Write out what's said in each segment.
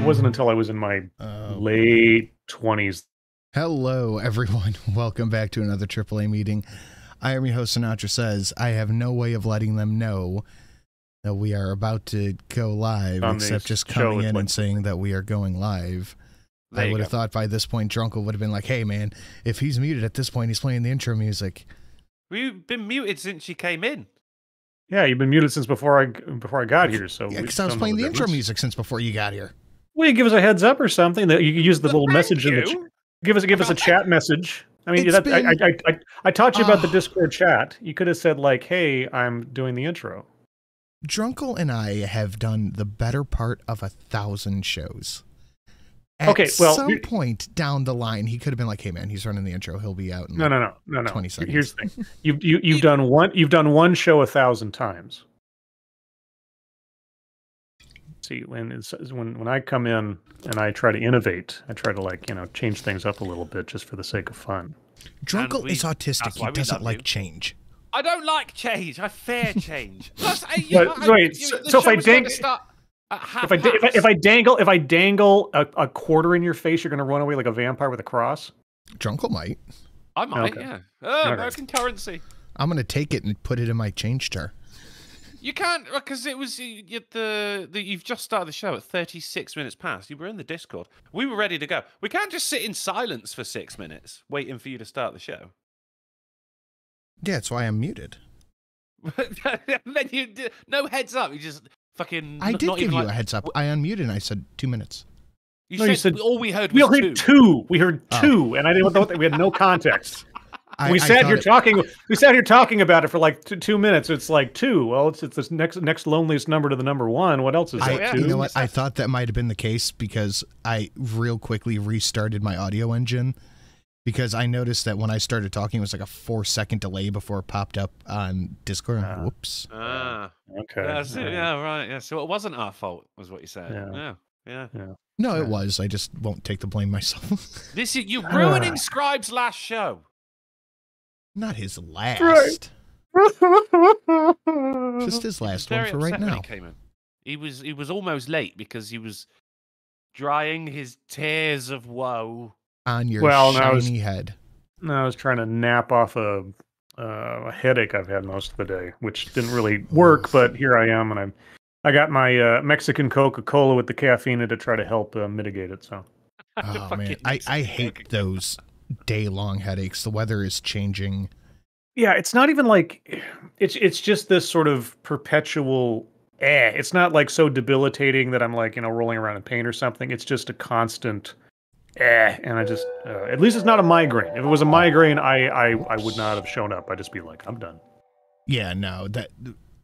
wasn't until I was in my late 20s. Hello, everyone. Welcome back to another AAA meeting. I am your host, Sinatra Says. I have no way of letting them know that we are about to go live, except just coming in and saying that we are going live. I would have thought by this point, Drunkle would have been like, hey, man, if he's muted at this point, he's playing the intro music. We've been muted since you came in. Yeah, you've been muted since before I got here. So yeah, because I was playing the intro music since before you got here. Well, you give us a heads up or something that you can use the little message in the give us a chat message. I mean, I taught you about the Discord chat. You could have said like, "Hey, I'm doing the intro." Drunkle and I have done the better part of 1,000 shows. At some point down the line, he could have been like, "Hey, man, he's running the intro. He'll be out in no. 20 seconds." Here's the thing: you've done one show 1,000 times. See, when I come in and I try to innovate, I try to change things up a little bit just for the sake of fun. Drunkle is autistic. He doesn't like change. I don't like change. I fear change. So if I dangle a quarter in your face, you're going to run away like a vampire with a cross? Drunkle might. I might, yeah. Oh, American currency. I'm going to take it and put it in my change jar. You can't, because it was you've just started the show at 36 minutes past. You were in the Discord. We were ready to go. We can't just sit in silence for 6 minutes waiting for you to start the show. Yeah, that's why I'm muted. Then you did, no heads up. You just fucking. I did give you a heads up. I unmuted and I said 2 minutes. You said all we heard was heard two. We heard two, and I didn't know. We had no context. We sat here talking about it for like 2 minutes. It's like two. Well, it's the next loneliest number to the number one. What else is that? You know what? I thought that might have been the case because I real quickly restarted my audio engine because I noticed that when I started talking, it was like a 4-second delay before it popped up on Discord. Whoops. Okay. Yeah, right. Yeah. So it wasn't our fault, was what you said. Yeah. No, it was. I just won't take the blame myself. You're ruining Scribe's last show. Not his last. Right. Just his last one for right now. He was almost late because he was drying his tears of woe on your shiny head. No, I was trying to nap off a headache I've had most of the day, which didn't really work. But here I am, and I got my Mexican Coca-Cola with the caffeine in to try to help mitigate it. So, oh man, I hate those day-long headaches. The weather is changing. Yeah, it's not even like it's just this sort of perpetual it's not like so debilitating that I'm like, rolling around in pain or something. It's just a constant and I just at least it's not a migraine. If it was a migraine, I would not have shown up. I'd just be like, I'm done. Yeah, no, that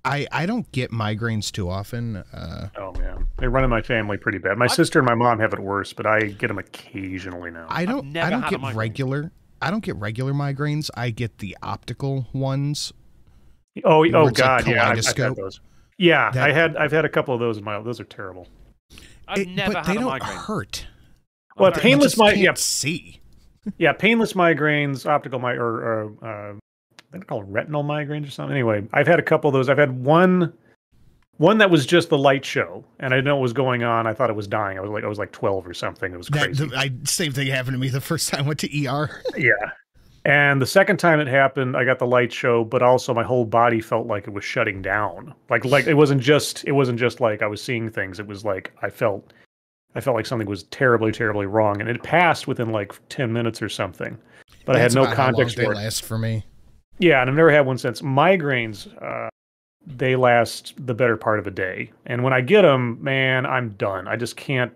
I don't get migraines too often. Oh man, they run in my family pretty bad. My sister and my mom have it worse, but I get them occasionally now. I don't get regular migraines. I get the optical ones. Oh god, yeah, I've had those. Yeah, I've had a couple of those in my. Those are terrible. I've never had a migraine. They don't hurt. Well, painless migraines. See. Yeah, painless migraines, optical or they're called retinal migraines or something. Anyway, I've had a couple of those. I've had one that was just the light show, and I didn't know what was going on. I thought it was dying. I was like 12 or something. It was crazy. Same thing happened to me the first time I went to ER. Yeah, and the second time it happened, I got the light show, but also my whole body felt like it was shutting down. Like it wasn't just like I was seeing things. It was like I felt like something was terribly, terribly wrong, and it passed within like 10 minutes or something. But I had no context for it. They last for me. Yeah, and I've never had one since. Migraines, they last the better part of a day. And when I get them, man, I'm done. I just can't,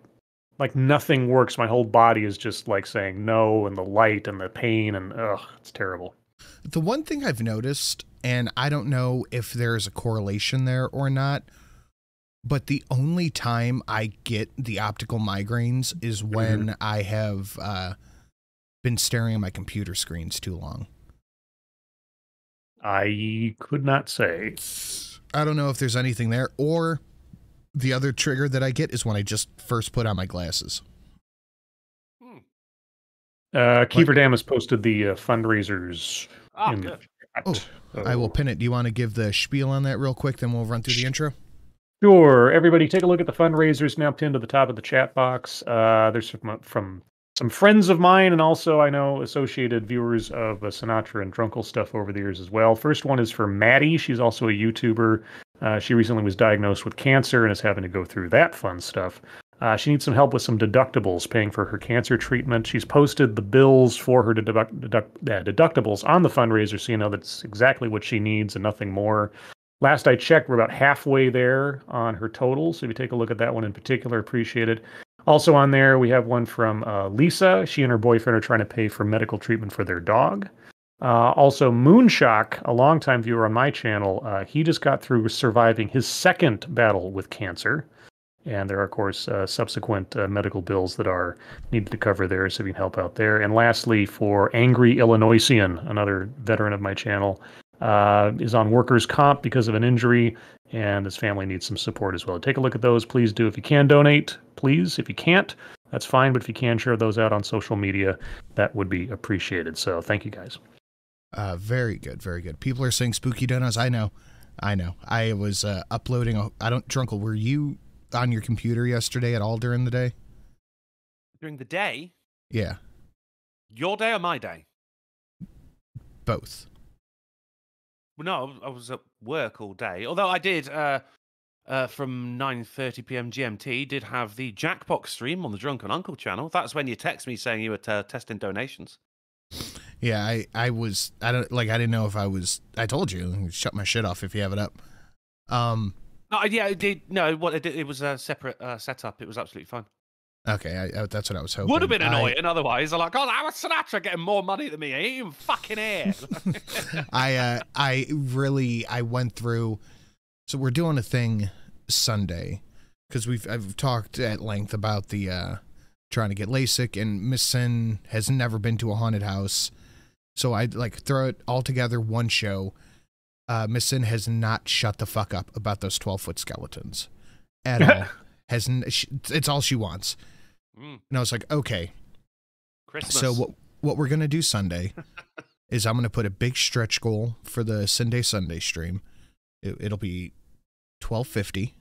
like nothing works. My whole body is just like saying no, and the light and the pain, and it's terrible. The one thing I've noticed, and I don't know if there's a correlation there or not, but the only time I get the optical migraines is when I have been staring at my computer screens too long. I could not say. I don't know if there's anything there, or the other trigger that I get is when I just first put on my glasses. Kiefer Dam has posted the fundraisers in the chat. I will pin it. Do you want to give the spiel on that real quick? Then we'll run through the intro. Sure. Everybody take a look at the fundraisers now pinned to the top of the chat box. There's from some friends of mine, and also I know associated viewers of Sinatra and Drunkle stuff over the years as well. First one is for Maddie. She's also a YouTuber. She recently was diagnosed with cancer and is having to go through that fun stuff. She needs some help with some deductibles, paying for her cancer treatment. She's posted the bills for her deductibles on the fundraiser, so you know that's exactly what she needs and nothing more. Last I checked, we're about halfway there on her total. So if you take a look at that one in particular, appreciate it. Also on there, we have one from Lisa. She and her boyfriend are trying to pay for medical treatment for their dog. Also, Moonshock, a longtime viewer on my channel, he just got through surviving his second battle with cancer. And there are, of course, subsequent medical bills that are needed to cover there, so if you can help out there. And lastly, for Angry Illinoisian, another veteran of my channel, is on workers' comp because of an injury, and his family needs some support as well. Take a look at those. Please do. If you can donate, please. If you can't, that's fine. But if you can share those out on social media, that would be appreciated. So thank you, guys. Very good. Very good. People are saying spooky donuts. I know. I was uploading. Drunkle, were you on your computer yesterday at all during the day? During the day? Yeah. Your day or my day? Both. Well, no, I was at work all day. Although I did, from 9:30 p.m. GMT, did have the Jackbox stream on the Drunken Uncle channel. That's when you text me saying you were testing donations. Yeah, I didn't know if I was. I told you, shut my shit off if you have it up. No, yeah, it did. No, what it did, it was a separate setup. It was absolutely fine. Okay, that's what I was hoping. Would have been annoying otherwise. I'm like, oh, how is Sinatra getting more money than me? I ain't even fucking here. I went through. So we're doing a thing Sunday because I've talked at length about the trying to get LASIK, and Miss Sin has never been to a haunted house, so I throw it all together one show. Miss Sin has not shut the fuck up about those 12-foot skeletons at all. It's all she wants. And I was like, okay. Christmas. So what we're going to do Sunday is I'm going to put a big stretch goal for the Sunday stream. It'll be $12.50.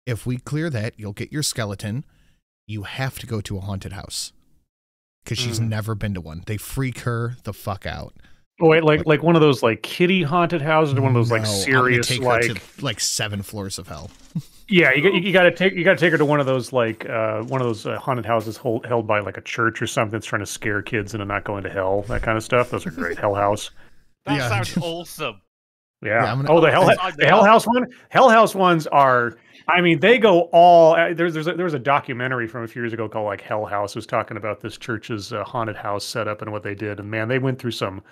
If we clear that, you'll get your skeleton. You have to go to a haunted house because she's never been to one. They freak her the fuck out. Oh, wait, like one of those like kitty haunted houses, or one of those like serious I'm gonna take her to 7 floors of hell. Yeah, you got to take her to one of those haunted houses held by like a church or something that's trying to scare kids into not going to hell, that kind of stuff. Those are great. Hell House. That sounds awesome. Yeah. The Hell House one. Hell House ones are. I mean, they go all. There was a documentary from a few years ago called like Hell House. It was talking about this church's haunted house setup and what they did. And man, they went through some.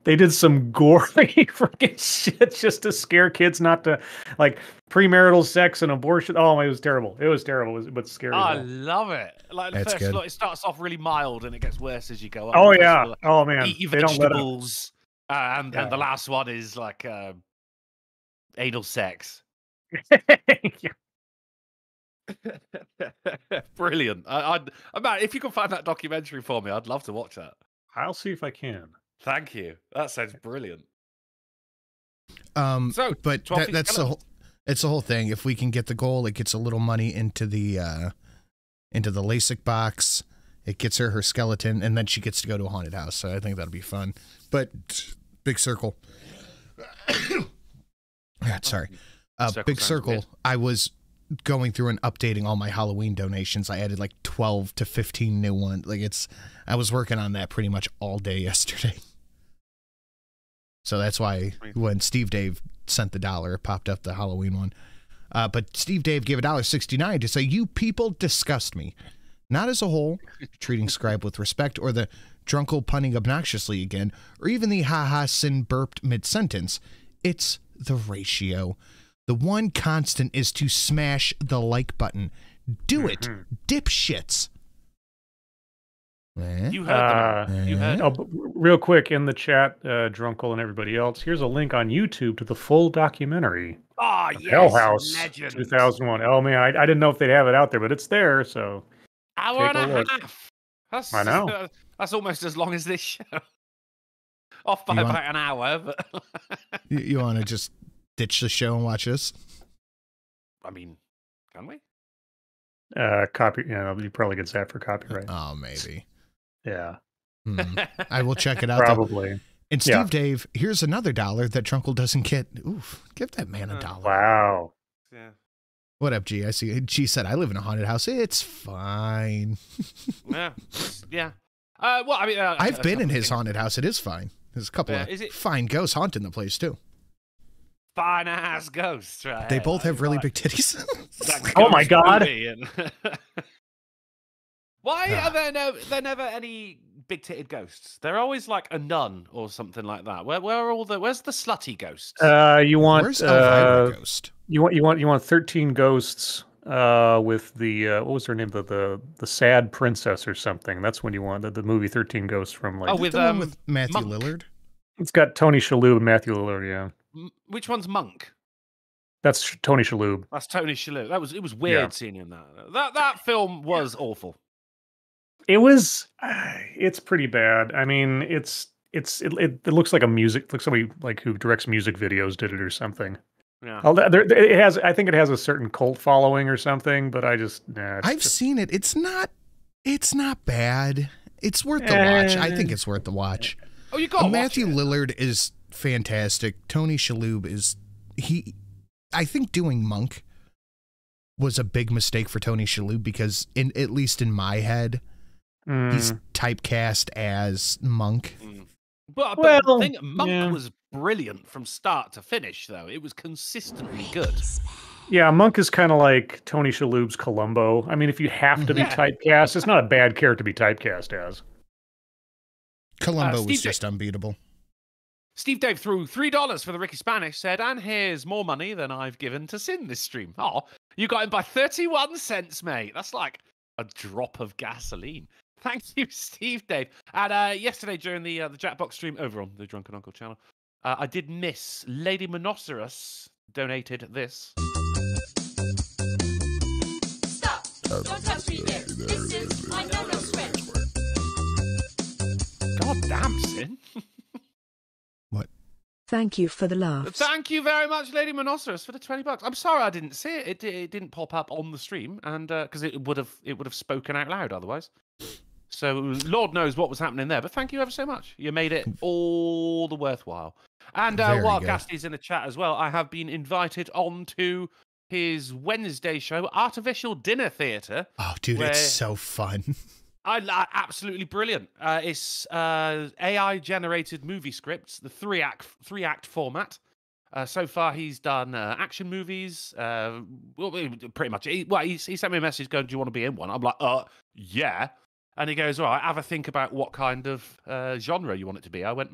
They did some gory freaking shit just to scare kids not to, like, premarital sex and abortion. Oh, it was terrible. It was terrible, but scary. I love it. Like the first, good. It starts off really mild and it gets worse as you go on. Oh yeah. Oh man. Eat your vegetables, and the last one is like anal sex. Brilliant. If you can find that documentary for me, I'd love to watch that. I'll see if I can. Thank you. That sounds brilliant. That's it's the whole thing. If we can get the goal, it gets a little money into the LASIK box. It gets her skeleton, and then she gets to go to a haunted house. So I think that'll be fun. But big circle. Sorry. Big circle. I was going through and updating all my Halloween donations. I added like 12 to 15 new ones. I was working on that pretty much all day yesterday. So that's why when Steve Dave sent the $1, it popped up the Halloween one. But Steve Dave gave $1.69 to say, you people disgust me. Not as a whole, treating Scribe with respect, or the drunkle punning obnoxiously again, or even the ha-ha sin burped mid-sentence. It's the ratio. The one constant is to smash the like button. Do it, dipshits. You heard them. You heard. Oh, but real quick in the chat, Drunkle and everybody else. Here's a link on YouTube to the full documentary. Oh yes, Hell House, legend. 2001. Oh man, I didn't know if they'd have it out there, but it's there. So hour and a half. I know. That's almost as long as this show. Off by about an hour. But you want to just ditch the show and watch this? I mean, can we? Copy. You probably get zapped for copyright. Oh, maybe. Yeah. I will check it out. Probably. Though. And Steve Dave, here's another $1 that Drunkle doesn't get. Oof, give that man $1. Wow. Yeah. What up, G? I see. G said, I live in a haunted house. It's fine. Yeah. Yeah. Well, I mean, I've been in his haunted house. It is fine. There's a couple of fine ghosts haunting the place, too. Fine ass ghosts, right? They both have really big titties. Oh, my God. Why are there never any big-titted ghosts? They're always like a nun or something like that. Where's the slutty ghosts? You want Where's Elvira ghost? You want 13 ghosts with the what was her name, the sad princess or something. That's when you want the movie 13 Ghosts from like with Matthew Monk. Lillard. It's got Tony Shalhoub and Matthew Lillard. Yeah. Which one's Monk? That's Tony Shalhoub. That's Tony Shalhoub. It was weird seeing him that film was awful. It was. It's pretty bad. I mean, it looks like somebody like who directs music videos did it or something. Yeah. It has. I think it has a certain cult following or something. But I just. I've seen it. It's not bad. It's worth the watch. I think it's worth the watch. Oh, you got Matthew Lillard is fantastic. Tony Shalhoub is I think doing Monk was a big mistake for Tony Shalhoub because at least in my head. He's typecast as Monk. But the thing, Monk was brilliant from start to finish, though. It was consistently good. Yeah, Monk is kind of like Tony Shalhoub's Columbo. I mean, if you have to be typecast, it's not a bad character to be typecast as. Columbo was just unbeatable. Steve Dave threw $3 for the Ricky Spanish, said, and here's more money than I've given to Sin this stream. Oh, you got him by 31 cents, mate. That's like a drop of gasoline. Thank you, Steve Dave. And yesterday during the Jackbox stream over on the Drunken Uncle channel, I did miss Lady Monoceros donated this. Stop! Don't touch me there. This is my no-no script. God damn, Sin. What? Thank you for the laughs. Thank you very much, Lady Monoceros, for the $20. I'm sorry I didn't see it. It didn't pop up on the stream, and because it would have spoken out loud otherwise. So Lord knows what was happening there, but thank you ever so much. You made it all the worthwhile. And while Gasty's in the chat as well, I have been invited on to his Wednesday show, Artificial Dinner Theatre. Oh, dude, it's so fun. Absolutely brilliant. It's AI-generated movie scripts, the three-act format. So far, he's done action movies. Pretty much. He sent me a message going, "Do you want to be in one?" I'm like, yeah." And he goes, "All right, have a think about what kind of genre you want it to be." I went,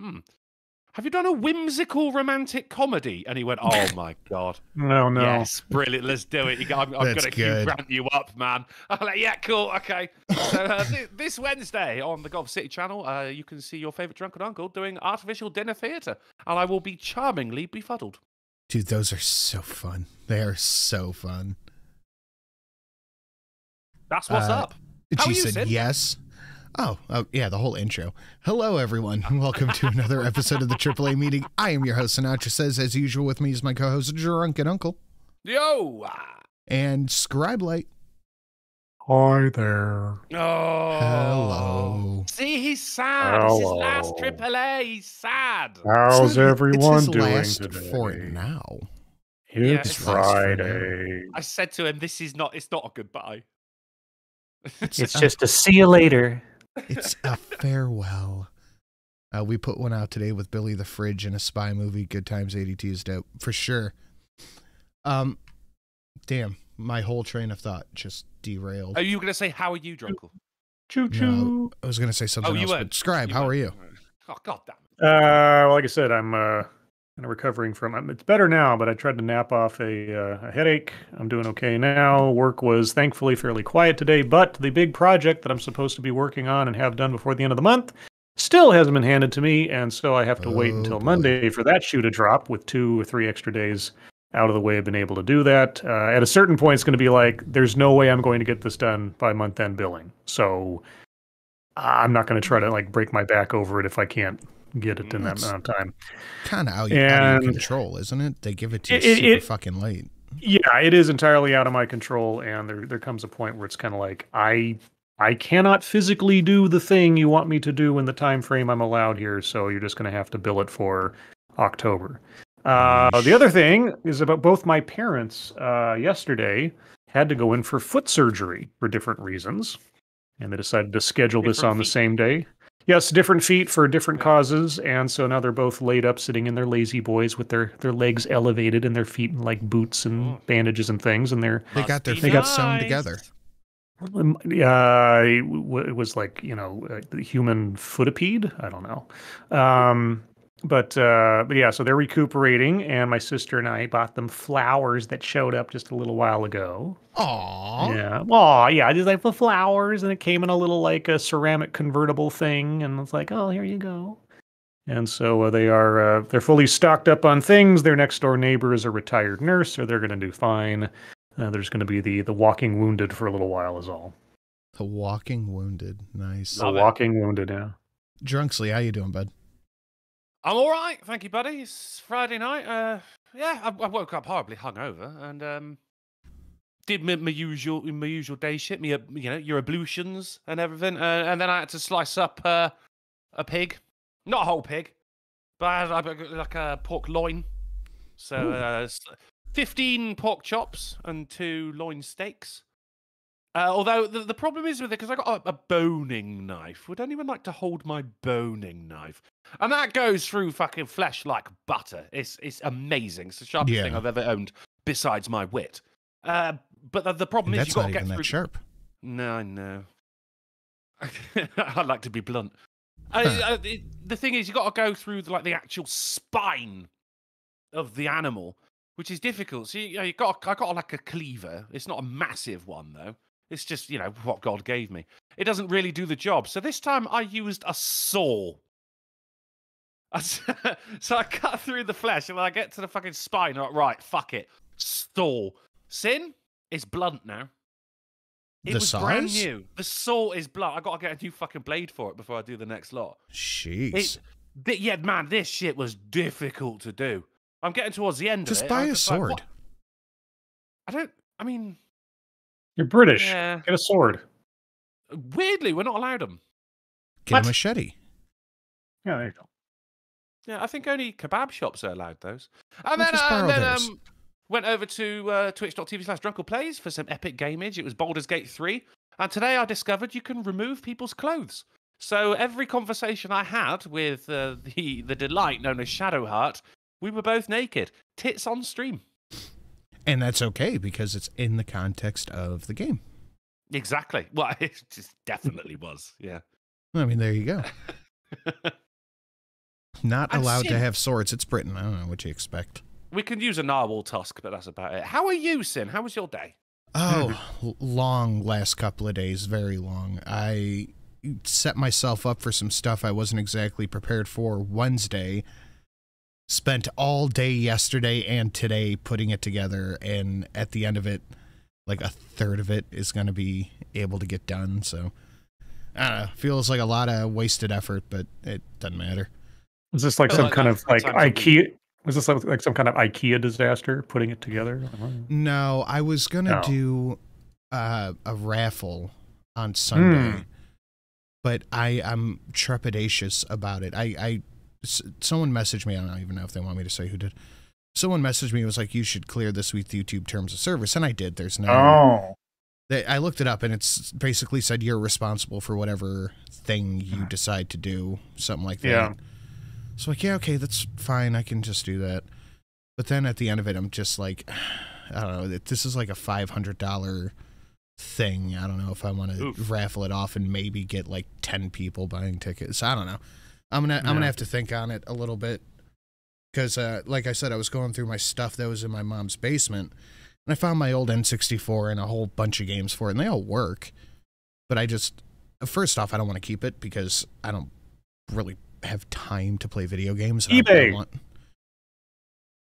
"Have you done a whimsical romantic comedy?" And he went, "Oh my God. No. Yes, brilliant. Let's do it." I'm going to Hugh Grant you up, man. I'm like, yeah, cool. Okay. So this Wednesday on the Golf City channel, you can see your favorite drunken uncle doing Artificial Dinner Theatre. And I will be charmingly befuddled. Dude, those are so fun. They are so fun. That's what's up. How She are you, said Sid? yes. Oh, yeah, the whole intro. Hello, everyone. Welcome to another episode of the AAA meeting. I am your host, Sinatra Says. As usual, with me is my co-host, Drunken Uncle. Yo! And Scribe Light. Hi there. Oh. Hello. See, he's sad. This is his last AAA. He's sad. How's everyone it's his doing last today? for now. It's it's Friday. I said to him, it's not a goodbye. It's just a see you later. It's a farewell. We put one out today with Billy the Fridge in a spy movie. Good Times 82 is dope for sure. Damn, my whole train of thought just derailed. Are you going to say, how are you, Drunkle? Choo choo. No, I was going to say something else. But Scribe, how are you? Oh, God damn it. Well, like I said, I'm kind of recovering from. It's better now, but I tried to nap off a headache. I'm doing okay now. Work was thankfully fairly quiet today, but the big project that I'm supposed to be working on and have done before the end of the month still hasn't been handed to me, and so I have to wait until Monday for that shoe to drop with 2 or 3 extra days out of the way. I've been able to do that. At a certain point, it's going to be like, there's no way I'm going to get this done by month-end billing. So I'm not going to try to like break my back over it if I can't get it in that amount of time. Kind of out of your control, isn't it? They give it to you super fucking late. Yeah, it is entirely out of my control, and there comes a point where it's kind of like I cannot physically do the thing you want me to do in the time frame I'm allowed here, so you're just going to have to bill it for October. The other thing is about both my parents yesterday had to go in for foot surgery for different reasons, and they decided to schedule this on the same day. Yes, different feet for different causes, and so now they're both laid up sitting in their lazy boys with their legs elevated and their feet in like boots and bandages and things, and they got their feet sewn together. It was like, the human footipede. I don't know. But yeah, so they're recuperating, and my sister and I bought them flowers that showed up just a little while ago. Aww. Yeah. Oh, yeah. I just like the flowers, and it came in a little like a ceramic convertible thing, and it's like, oh, here you go. And so they're fully stocked up on things. Their next door neighbor is a retired nurse, so they're going to do fine. There's going to be the walking wounded for a little while is all. The walking wounded. Nice. The walking wounded, yeah. Drunksley, how you doing, bud? I'm all right, thank you, buddy. It's Friday night. Yeah, I woke up horribly hungover and did my usual day shit. Your ablutions and everything, and then I had to slice up a pig, not a whole pig, but I had like a pork loin. So 15 pork chops and 2 loin steaks. Although the problem is with it, because I got a boning knife. Would anyone like to hold my boning knife? And that goes through fucking flesh like butter. It's amazing. It's the sharpest thing I've ever owned, besides my wit. But the problem is you got to get through. That's not even that sharp. No, I know. I like to be blunt. The thing is, you got to go through the actual spine of the animal, which is difficult. So I got like a cleaver. It's not a massive one though. It's just, what God gave me. It doesn't really do the job. So this time I used a saw. So I cut through the flesh, and when I get to the fucking spine, I'm like, right, fuck it. Saw. Sin? It's blunt now. It was brand new. The saw is blunt. I got to get a new fucking blade for it before I do the next lot. Jeez. Yeah, man, this shit was difficult to do. I'm getting towards the end of it. Just buy a sword. You're British. Yeah. Get a sword. Weirdly, we're not allowed them. Get a machete. Yeah, there you go. Yeah, I think only kebab shops are allowed those. And then went over to twitch.tv/drunkleplays for some epic gameage. It was Baldur's Gate 3. And today I discovered you can remove people's clothes. So every conversation I had with the delight known as Shadowheart, we were both naked. Tits on stream. And that's okay, because it's in the context of the game. Exactly. Well, it just definitely was, yeah. I mean, there you go. Not allowed to have swords. It's Britain. I don't know what you expect. We can use a narwhal tusk, but that's about it. How are you, Sin? How was your day? Oh, long last couple of days. Very long. I set myself up for some stuff I wasn't exactly prepared for Wednesday. Spent all day yesterday and today putting it together, and at the end of it, like a third of it is going to be able to get done. So, I don't know. Feels like a lot of wasted effort, but it doesn't matter. Was this like some kind of like IKEA? Was this like some kind of IKEA disaster putting it together? No, I was going to do a raffle on Sunday, but I'm trepidatious about it. Someone messaged me. I don't even know if they want me to say who did. Someone messaged me. It was like, you should clear this with YouTube terms of service. And I did. There's no... I looked it up, and it's basically said you're responsible for whatever thing you decide to do. Something like that. Yeah. So like, yeah, okay, that's fine. I can just do that. But then at the end of it, I'm just like, I don't know. This is like a $500 thing. I don't know if I want to raffle it off and maybe get like 10 people buying tickets. I don't know. I'm gonna have to think on it a little bit, because like I said, I was going through my stuff that was in my mom's basement, and I found my old N64 and a whole bunch of games for it, and they all work. But first off, I don't want to keep it because I don't really have time to play video games. eBay.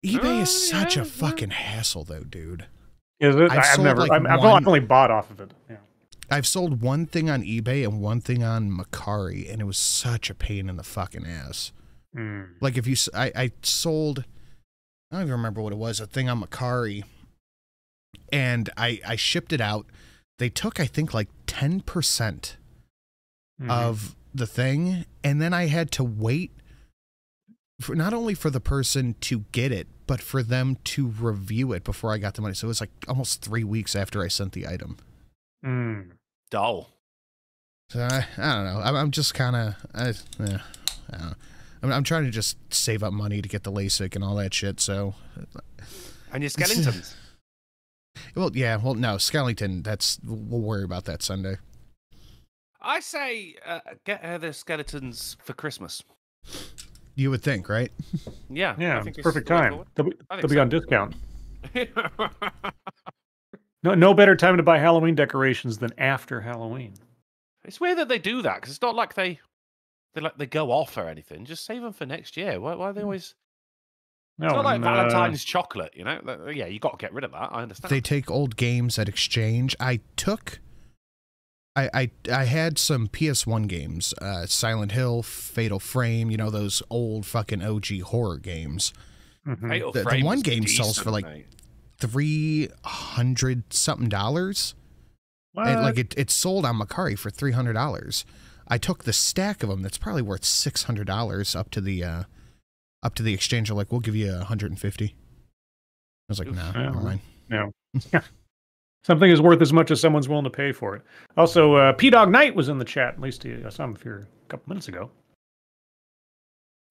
eBay is such a fucking hassle, though, dude. Is it? I've only bought off of it. Yeah. I've sold one thing on eBay and one thing on Macari, and it was such a pain in the fucking ass. Like I sold, I don't even remember what it was, a thing on Macari, and I shipped it out. They took, I think, like 10% of the thing, and then I had to wait for not only for the person to get it, but for them to review it before I got the money. So it was like almost 3 weeks after I sent the item. Dull. So I don't know. I'm just kind of, I don't know. I'm trying to just save up money to get the LASIK and all that shit. So, and your skeletons. Well, yeah. Well, no, skeleton. We'll worry about that Sunday. I say get her the skeletons for Christmas. You would think, right? Yeah. Yeah, I think it's perfect time. They'll be so. on discount. No better time to buy Halloween decorations than after Halloween. It's weird that they do that, because it's not like they go off or anything. Just save them for next year. Why are they always... No, it's not like Valentine's chocolate, you know? Yeah, you got to get rid of that. I understand. They take old games at exchange. I had some PS1 games, Silent Hill, Fatal Frame, you know, those old fucking OG horror games. The one game sells for like $300-something. Like it sold on Macari for $300. I took the stack of them. That's probably worth $600 up to the exchange. They're like, we'll give you $150. I was like, nah, never mind. No. Something is worth as much as someone's willing to pay for it. Also, P-Dog Knight was in the chat. At least I saw him here a couple minutes ago.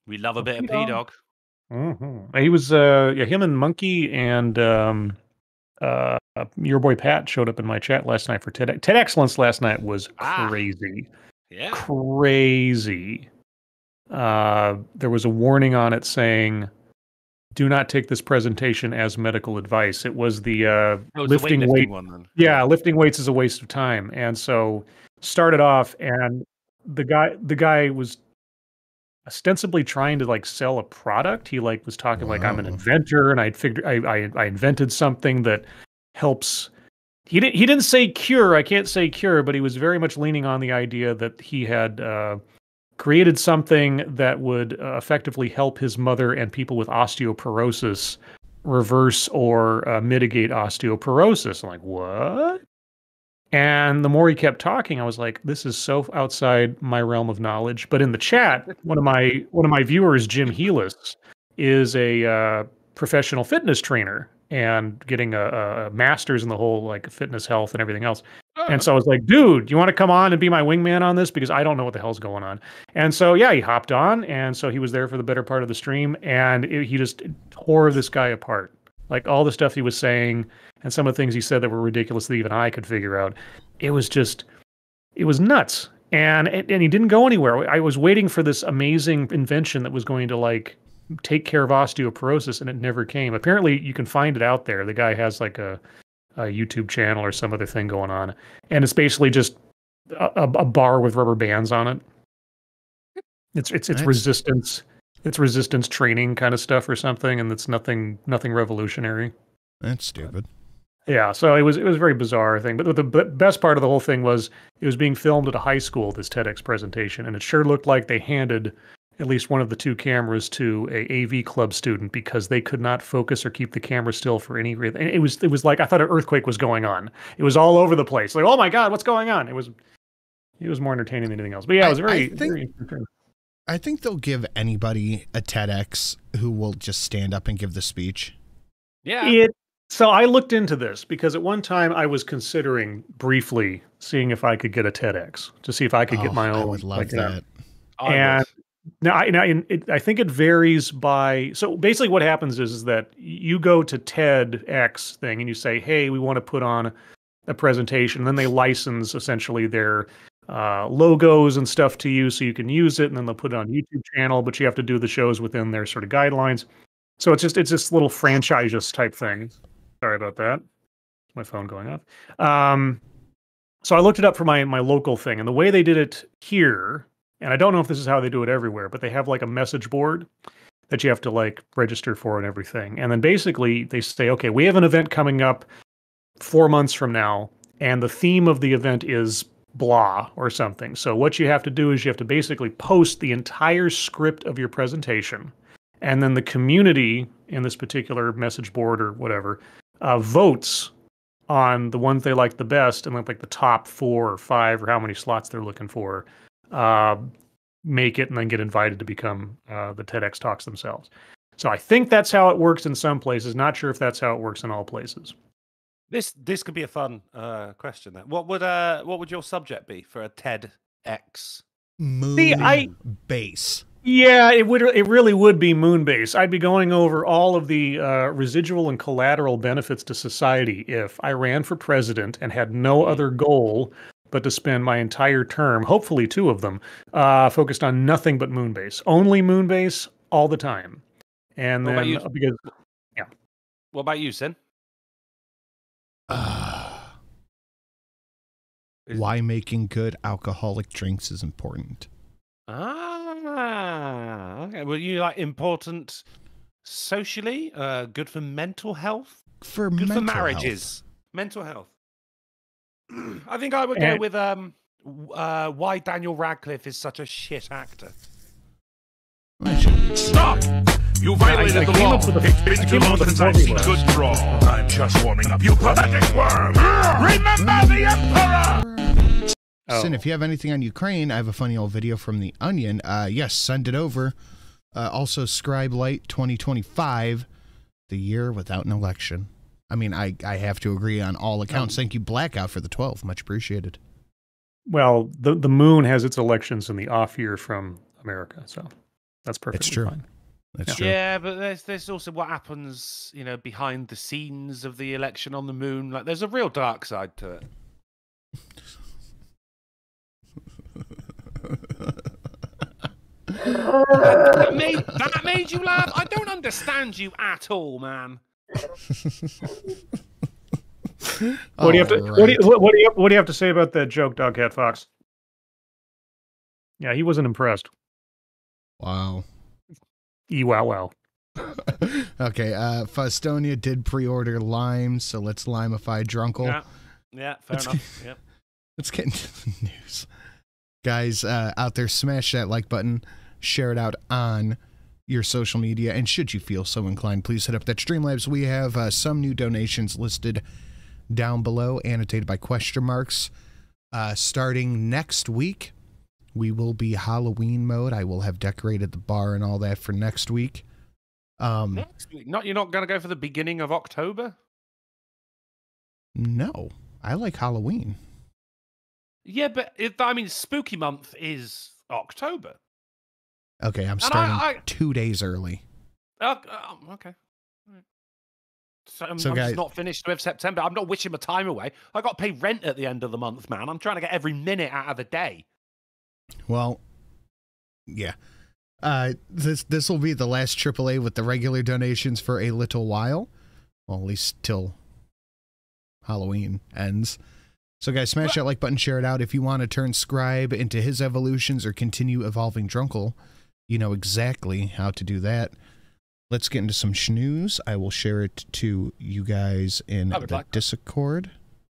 We love a bit of P-Dog. He was, him and Monkey and your boy Pat showed up in my chat last night for TED. TED Excellence last night was crazy. Yeah. Crazy. There was a warning on it saying, do not take this presentation as medical advice. It was the lifting weight one then. Yeah, lifting weights is a waste of time. And so started off, and the guy was ostensibly trying to like sell a product. He like was talking like, I'm an inventor, and I invented something that helps. He didn't say cure. I can't say cure, but he was very much leaning on the idea that he had created something that would effectively help his mother and people with osteoporosis reverse or mitigate osteoporosis. I'm like, what? And the more he kept talking, I was like, this is so outside my realm of knowledge. But in the chat, one of my viewers, Jim Healis, is a professional fitness trainer and getting a master's in the whole like fitness, health, and everything else. And so I was like, dude, you want to come on and be my wingman on this? Because I don't know what the hell's going on. And so, yeah, he hopped on. And so he was there for the better part of the stream. And he just tore this guy apart. Like all the stuff he was saying and some of the things he said that were ridiculous that even I could figure out. It was nuts. And he didn't go anywhere. I was waiting for this amazing invention that was going to like take care of osteoporosis, and it never came. Apparently you can find it out there. The guy has like a YouTube channel or some other thing going on, and it's basically just a bar with rubber bands on it. It's nice. resistance training kind of stuff or something, and it's nothing revolutionary. That's stupid. Yeah, so it was a very bizarre thing. But the best part of the whole thing was it was being filmed at a high school, this TEDx presentation, and it sure looked like they handed at least one of the two cameras to a AV club student because they could not focus or keep the camera still for any reason. It was like I thought an earthquake was going on. It was all over the place. Like, oh my God, what's going on? It was more entertaining than anything else. But yeah, it was very I think they'll give anybody a TEDx who will just stand up and give the speech. Yeah. So I looked into this because at one time I was considering briefly seeing if I could get a TEDx to see if I could get my own. I would love that. And now, I think it varies by. So basically, what happens is that you go to TEDx thing and you say, "Hey, we want to put on a presentation." And then they license essentially their logos and stuff to you, so you can use it. And then they'll put it on YouTube channel, but you have to do the shows within their sort of guidelines. So it's this little franchise type thing. Sorry about that. My phone going off. So I looked it up for my local thing, and the way they did it here. And I don't know if this is how they do it everywhere, but they have like a message board that you have to like register for and everything. And then basically they say, okay, we have an event coming up 4 months from now, and the theme of the event is blah or something. So what you have to do is you have to basically post the entire script of your presentation. And then the community in this particular message board or whatever votes on the ones they like the best, and like the top 4 or 5 or how many slots they're looking for, make it and then get invited to become the TEDx talks themselves. So I think that's how it works in some places. Not sure if that's how it works in all places. This could be a fun question. Then, what would your subject be for a TEDx? Moon base. Yeah, it really would be moon base. I'd be going over all of the residual and collateral benefits to society if I ran for president and had no other goal but to spend my entire term, hopefully 2 of them, focused on nothing but moon base. Only moon base all the time. And what then because what about you, Sin? Why making good alcoholic drinks is important. Okay. Well, you like important socially, good for mental health, good for marriages, mental health. I think I would go with why Daniel Radcliffe is such a shit actor. Stop! You violated the law. It's been too long since I've seen good draw. I'm just warming up, you pathetic worm! Remember the Emperor! Sin, if you have anything on Ukraine, I have a funny old video from The Onion. Yes, send it over. Also, Scribe Light 2025, the year without an election. I mean, I have to agree on all accounts. Thank you, Blackout, for the 12. Much appreciated. Well, the moon has its elections in the off year from America, so that's perfectly fine. That's true. Yeah, but there's also what happens, you know, behind the scenes of the election on the moon. Like, there's a real dark side to it. that made you laugh? I don't understand you at all, man. What do you have to say about that joke, Dogcat Fox? Yeah, he wasn't impressed. Wow. Wow. Okay, Fustonia did pre-order Lime, so let's limify Drunkle. Yeah, fair enough. Yep. Let's get into the news. Guys, out there, smash that like button, share it out on your social media, and should you feel so inclined, please hit up that Streamlabs. We have some new donations listed down below, annotated by question marks. Starting next week, we will be Halloween mode. I will have decorated the bar and all that for next week. Next week? You're not going to go for the beginning of October? No, I like Halloween. Yeah, but spooky month is October. Okay, I'm starting 2 days early. Okay. So I'm just not finished with September. I'm not wishing my time away. I got to pay rent at the end of the month, man. I'm trying to get every minute out of the day. Well, yeah. This will be the last AAA with the regular donations for a little while. Well, at least till Halloween ends. So guys, smash that like button, share it out. If you want to turn Scribe into his evolutions or continue evolving Drunkle, you know exactly how to do that. Let's get into some schnews. I will share it to you guys in the Discord.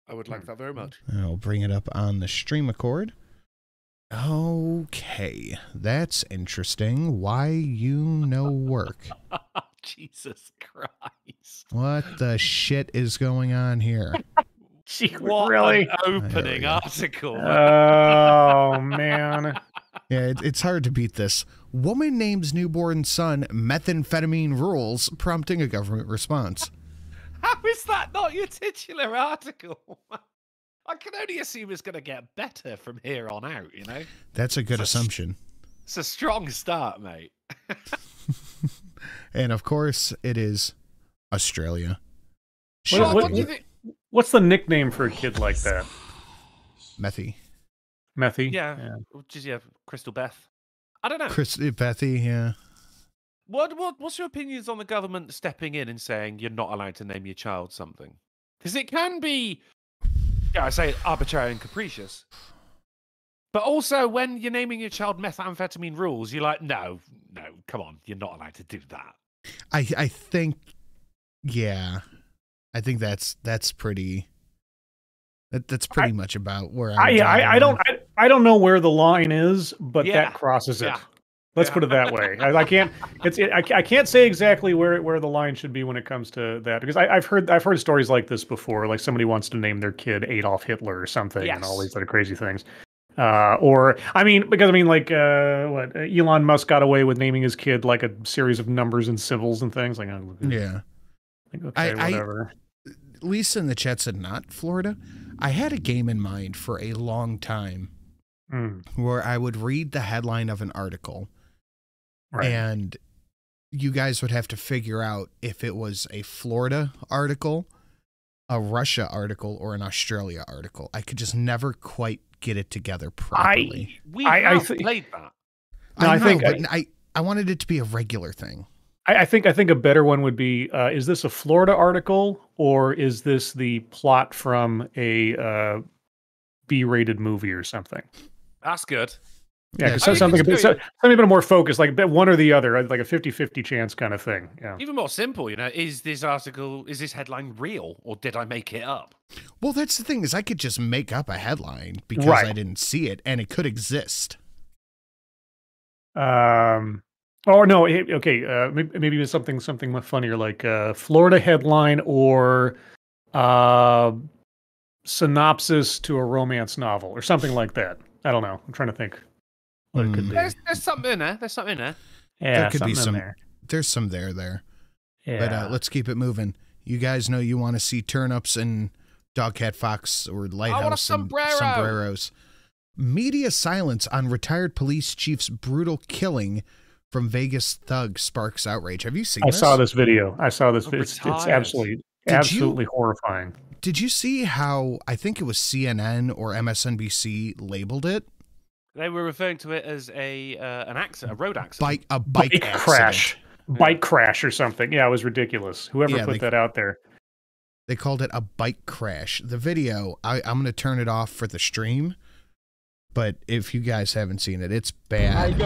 I would like that very much. I'll bring it up on the stream accord. Okay, that's interesting. Why you no work? Jesus Christ. What the shit is going on here? What really? An opening article. Oh, man. Yeah, it's hard to beat this. Woman names newborn son methamphetamine rules, prompting a government response. How is that not your titular article? I can only assume it's going to get better from here on out, you know? That's a good assumption. It's a strong start, mate. And, of course, it is Australia. What do you think? What's the nickname for a kid like that? Methy. Methy? Yeah. Just, Crystal Beth. I don't know. Bethy, yeah. What's your opinions on the government stepping in and saying you're not allowed to name your child something? Because it can be, I say arbitrary and capricious. But also, when you're naming your child methamphetamine rules, you're like, no, come on, you're not allowed to do that. I think, yeah. I think that's pretty. That's pretty much about where I don't know where the line is, but that crosses it. Let's put it that way. I can't. I can't say exactly where the line should be when it comes to that, because I've heard stories like this before. Like somebody wants to name their kid Adolf Hitler or something, and all these other crazy things. Or like what Elon Musk got away with naming his kid like a series of numbers and symbols and things. Like yeah, okay, whatever. Lisa in the chat said not Florida. I had a game in mind for a long time where I would read the headline of an article. Right. And you guys would have to figure out if it was a Florida article, a Russia article, or an Australia article. I could just never quite get it together properly. We played that. I wanted it to be a regular thing. I think a better one would be, is this a Florida article, or is this the plot from a B-rated movie or something? That's good. Yeah, because something a bit more focused, like one or the other, like a 50-50 chance kind of thing. Yeah. Even more simple, is this headline real, or did I make it up? Well, that's the thing, is I could just make up a headline because I didn't see it, and it could exist. Oh no, okay. Maybe it's something funnier, like Florida headline or synopsis to a romance novel or something like that. I don't know. I'm trying to think what it could be. There's something in there. There's something in there. Yeah, there could be some there. There's some there. Yeah. But let's keep it moving. You guys know you want to see turnips and dog, cat, fox, or lighthouse and sombreros. Media silence on retired police chief's brutal killing from Vegas thug sparks outrage. Have you seen this? I saw this video. It's absolutely horrifying. Did you see how, I think it was CNN or MSNBC labeled it? They were referring to it as an accident, a road accident. A bike crash. Bike crash or something. Yeah, it was ridiculous. Whoever put that out there. They called it a bike crash. The video, I'm going to turn it off for the stream, but if you guys haven't seen it, it's bad.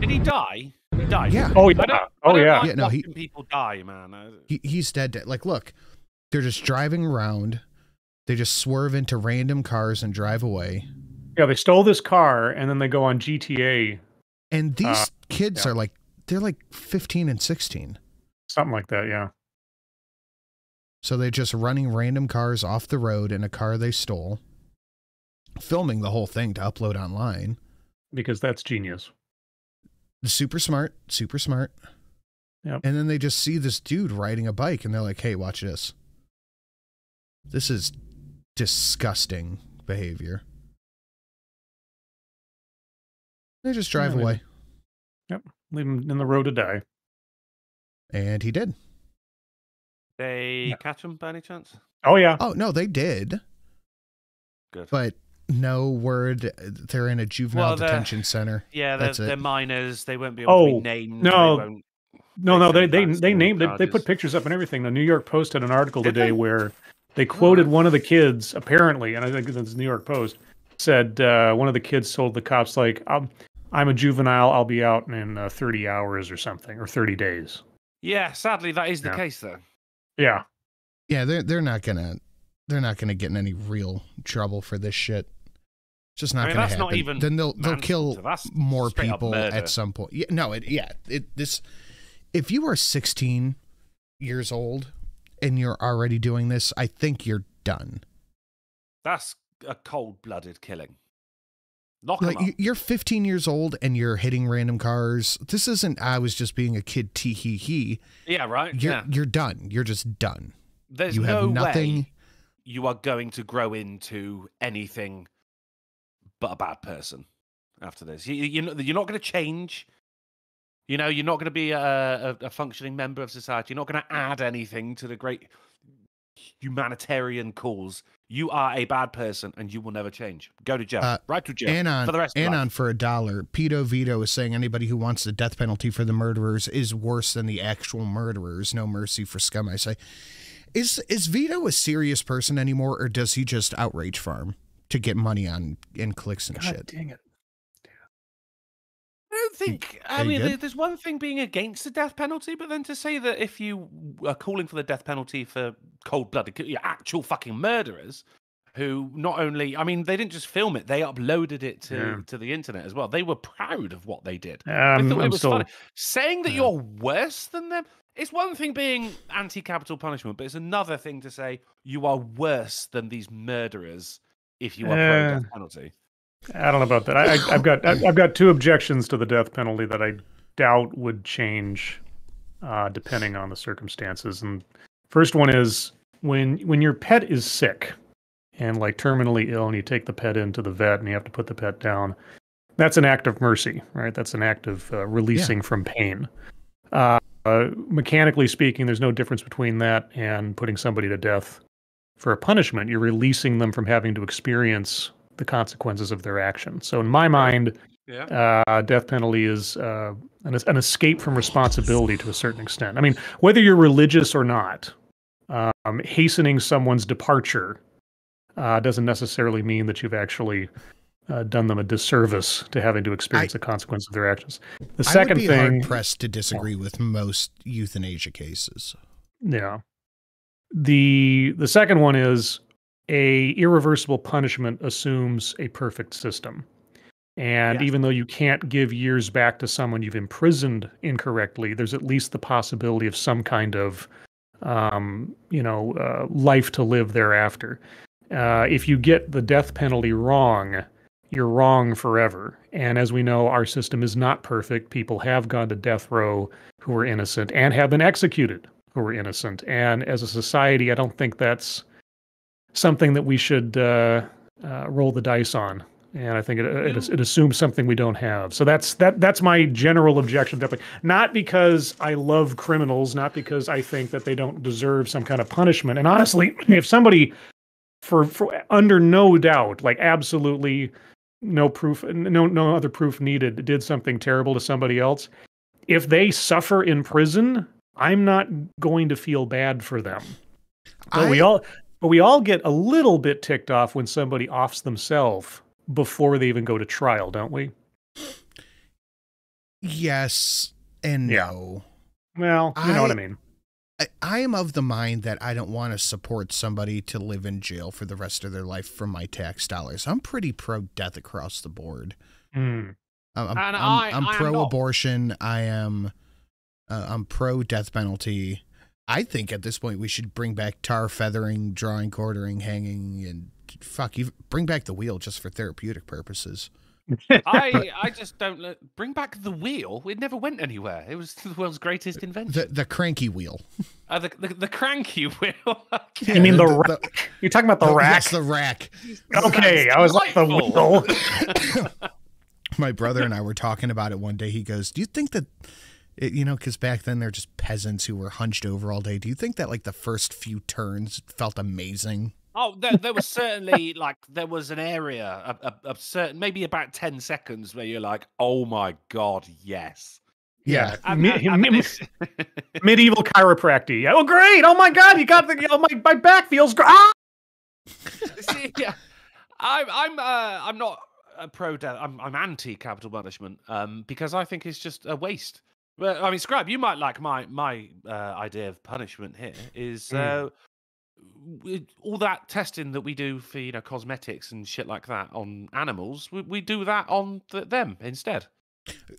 Did he die? He died. Yeah. Oh, yeah. People die, man. He's dead. Like, look, they're just driving around. They just swerve into random cars and drive away. Yeah, they stole this car, and then they go on GTA. And these kids are like, they're like 15 and 16. Something like that, yeah. So they're just running random cars off the road in a car they stole, filming the whole thing to upload online. Because that's genius. Super smart. Yep. And then they just see this dude riding a bike, and they're like, hey, watch this. This is disgusting behavior. They just drive away. Yep. Leave him in the road to die. And he did. They catch him by any chance? Oh, yeah. Oh, no, they did. Good. But no word. They're in a juvenile detention center. Yeah, they're minors. They won't be able to be named. No, they named it. They put pictures up and everything. The New York Post had an article today where they quoted one of the kids, apparently, and I think it's the New York Post, said one of the kids told the cops, like, I'm a juvenile. I'll be out in 30 hours or something, or 30 days. Yeah, sadly, that is the case, though. Yeah. Yeah, they're not gonna get in any real trouble for this shit. It's just not gonna happen. Not even then they'll kill more people murder. at some point. Yeah, no, if you are 16 years old and you're already doing this, I think you're done. That's a cold-blooded killing. Lock them up. You're 15 years old and you're hitting random cars. This isn't, I was just being a kid, tee-hee-hee. Yeah, right? You're done. You're just done. There's no way you are going to grow into anything but a bad person after this. You're not going to change. You're not going to be a functioning member of society. You're not going to add anything to the great humanitarian cause. You are a bad person, and you will never change. Go to jail. Right to jail for the rest of your life. For $1, Pedo Vito is saying anybody who wants the death penalty for the murderers is worse than the actual murderers. No mercy for scum, I say. Is Vito a serious person anymore, or does he just outrage farm to get money on and clicks and shit? Dang it. I don't think. There's one thing being against the death penalty, but then to say that if you are calling for the death penalty for cold-blooded, actual fucking murderers, who not only, I mean, they didn't just film it, they uploaded it to the internet as well. They were proud of what they did. They thought it was funny. Saying that you're worse than them, it's one thing being anti-capital punishment, but it's another thing to say you are worse than these murderers if you are pro-death penalty. I don't know about that. I've got two objections to the death penalty that I doubt would change depending on the circumstances. And first one is when your pet is sick and like terminally ill, and you take the pet into the vet and you have to put the pet down. That's an act of mercy, right? That's an act of releasing from pain. Mechanically speaking, there's no difference between that and putting somebody to death for a punishment. You're releasing them from having to experience the consequences of their action. So in my mind, death penalty is an escape from responsibility to a certain extent. I mean, whether you're religious or not, hastening someone's departure doesn't necessarily mean that you've actually done them a disservice to having to experience the consequence of their actions. The second thing, I would be hard-pressed to disagree with most euthanasia cases. Yeah. The second one is a irreversible punishment assumes a perfect system. And even though you can't give years back to someone you've imprisoned incorrectly, there's at least the possibility of some kind of life to live thereafter. If you get the death penalty wrong, you're wrong forever. And as we know, our system is not perfect. People have gone to death row who were innocent and have been executed who were innocent. And as a society, I don't think that's something that we should roll the dice on. And I think it assumes something we don't have. So that's my general objection. Definitely. Not because I love criminals, not because I think that they don't deserve some kind of punishment. And honestly, if somebody, for under no doubt, like absolutely no proof, no other proof needed, did something terrible to somebody else, if they suffer in prison, I'm not going to feel bad for them. But we all get a little bit ticked off when somebody offs themselves before they even go to trial, don't we? Yes and no. Well, you know what I mean. I am of the mind that I don't want to support somebody to live in jail for the rest of their life from my tax dollars. I'm pretty pro-death across the board. I'm pro-abortion. I'm pro-death penalty. I think at this point we should bring back tar feathering, drawing, quartering, hanging, and bring back the wheel just for therapeutic purposes. I just don't bring back the wheel. It never went anywhere. It was the world's greatest invention. The cranky wheel. The cranky wheel. You mean the rack? You're talking about the rack? Yes, the rack. Okay, I was like the wheel. My brother and I were talking about it one day. He goes, "Do you think that?" Because back then they're just peasants who were hunched over all day. Do you think that like the first few turns felt amazing? Oh, there was certainly there was an area of certain, maybe about 10 seconds where you're like, oh my God, yes. Yeah. Medieval chiropractic. Oh, great. Oh my God. You got my back feels great. Ah! See, yeah. I'm not pro-death. I'm anti-capital punishment because I think it's just a waste. Well, I mean, Scribe, you might like my idea of punishment here is all that testing that we do for cosmetics and shit like that on animals. We do that on them instead.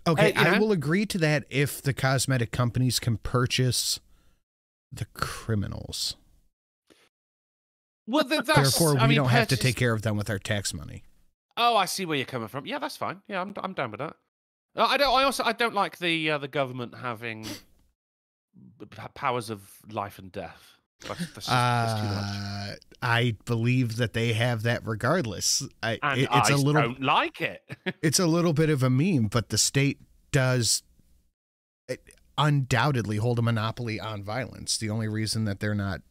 Okay, I will agree to that if the cosmetic companies can purchase the criminals. Well, therefore we don't have to take care of them with our tax money. Oh, I see where you're coming from. Yeah, that's fine. Yeah, I'm down with that. I don't like the government having powers of life and death. That's too much. I believe that they have that regardless. I don't like it. It's a little bit of a meme, but the state does undoubtedly hold a monopoly on violence. The only reason that they're not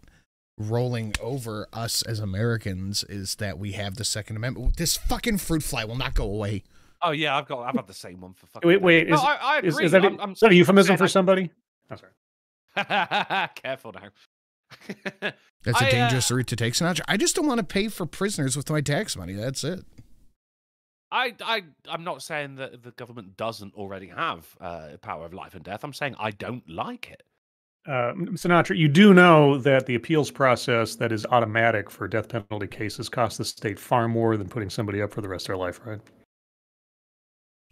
rolling over us as Americans is that we have the Second Amendment. This fucking fruit fly will not go away. Oh yeah, I've had the same one for fucking. Wait. No, I agree. Is that a euphemism for somebody? Oh, sorry. Careful now. That's a dangerous route to take, Sinatra. I just don't want to pay for prisoners with my tax money. That's it. I'm not saying that the government doesn't already have power of life and death. I'm saying I don't like it. Sinatra, you do know that the appeals process that is automatic for death penalty cases costs the state far more than putting somebody up for the rest of their life, right?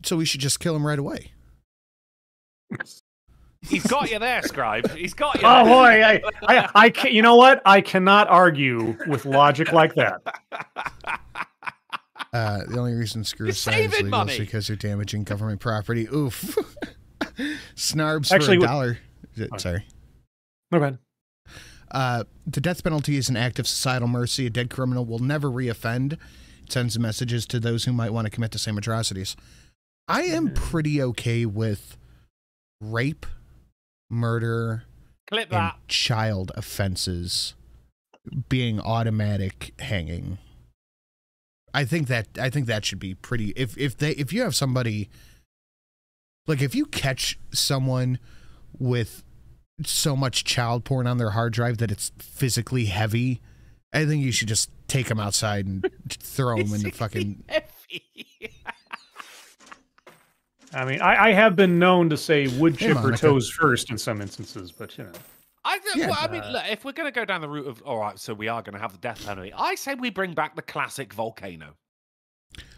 So we should just kill him right away. He's got you there, Scribe. He's got you. Oh boy, I can, you know what? I cannot argue with logic like that. The only reason suicide is legal is because you're damaging government property. Oof. Snarbs Actually, for $1. Sorry. No, go ahead. The death penalty is an act of societal mercy. A dead criminal will never reoffend. It sends messages to those who might want to commit the same atrocities. I am pretty okay with rape, murder, and child offenses being automatic hanging. I think that should be pretty. If you have somebody, like if you catch someone with so much child porn on their hard drive that it's physically heavy, I think you should just take them outside and throw them in the fucking. I mean, I have been known to say woodchipper toes first in some instances, but you know. I mean, look, if we're going to go down the route of, all right, so we are going to have the death penalty, I say we bring back the classic volcano.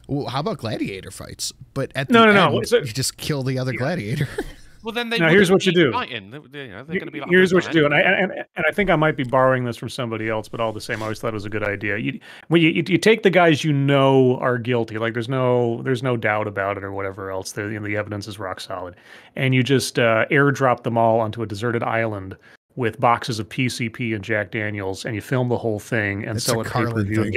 Well, how about gladiator fights? But at the end, you just kill the other gladiator. Well, then they here's what you do. They're going to be like here's what you do, and I think I might be borrowing this from somebody else, but all the same, I always thought it was a good idea. You take the guys you know are guilty, like there's no doubt about it or whatever else. The evidence is rock solid, and you just airdrop them all onto a deserted island with boxes of PCP and Jack Daniels, and you film the whole thing and sell it pay-per-view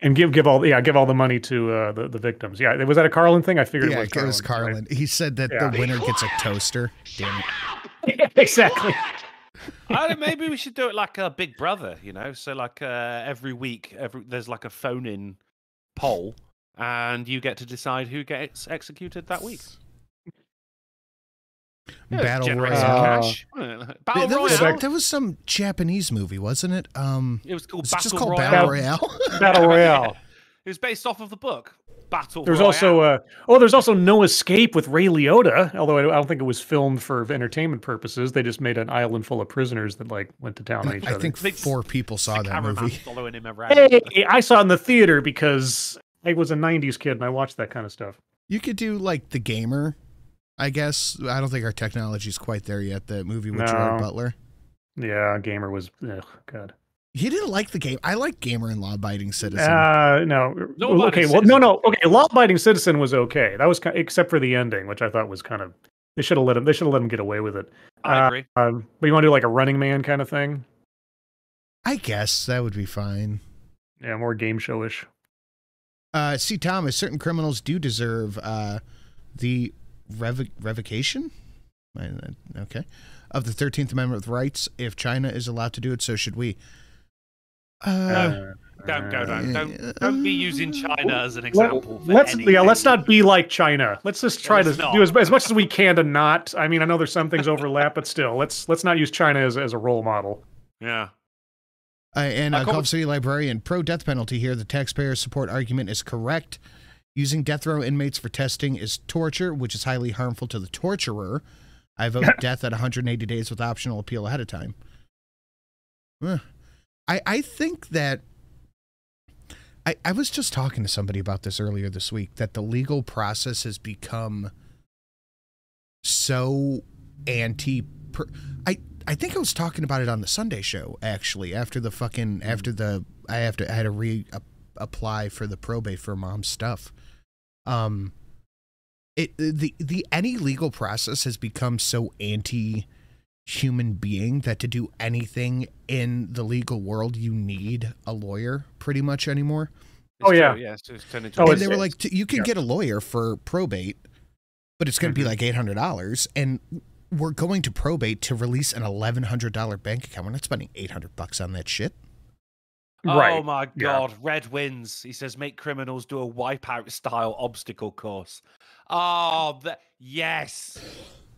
and give all the money to the victims. Yeah, was that a Carlin thing? I figured it was Carlin. Right? He said that the winner gets a toaster. Damn it. Yeah, exactly. Maybe we should do it like a Big Brother, you know? So like every week, there's like a phone-in poll, and you get to decide who gets executed that week. Yeah, Battle Royale. Battle Royale. There was some Japanese movie, wasn't it? It was called Battle Royale. Battle Royale. Battle Royale. It was based off of the book Battle There's Royale. There's also No Escape with Ray Liotta, although I don't think it was filmed for entertainment purposes. They just made an island full of prisoners that like went to town on each other. I think 4 people saw that movie. Following him around. Hey, I saw it in the theater because I was a 90s kid and I watched that kind of stuff. You could do like The Gamer, I guess. I don't think our technology's quite there yet. The movie with Gerard Butler. Yeah, Gamer was God. You didn't like The Game. I like Gamer and Law Abiding Citizen. No. Okay, well, no. Okay, Law Abiding Citizen was okay. That was except for the ending, which I thought was kind of. They should have let him get away with it. I agree. But you want to do like a Running Man kind of thing? I guess that would be fine. Yeah, more game showish. See, Thomas, certain criminals do deserve the revocation. Okay, of the 13th Amendment rights. If China is allowed to do it, so should we. No, don't go down. Don't be using China as an example. Let's not be like China. Let's just try to do as much as we can to not. I mean, I know there's some things overlap, but still, let's not use China as a role model. Yeah. And Gulf City Librarian, pro-death penalty here. The taxpayer support argument is correct. Using death row inmates for testing is torture, which is highly harmful to the torturer. I vote death at 180 days with optional appeal ahead of time. I think that I was just talking to somebody about this earlier this week, that the legal process has become so I think I was talking about it on the Sunday show, actually, after I had to reapply for the probate for mom's stuff. Any legal process has become so anti-human being that to do anything in the legal world, you need a lawyer pretty much anymore. Yes, and they were like, you can get a lawyer for probate, but it's going to be like $800, and we're going to probate to release an $1,100 bank account. We're not spending $800 on that shit. Right. Oh my God, Red wins. He says, make criminals do a Wipeout style obstacle course. Oh, yes.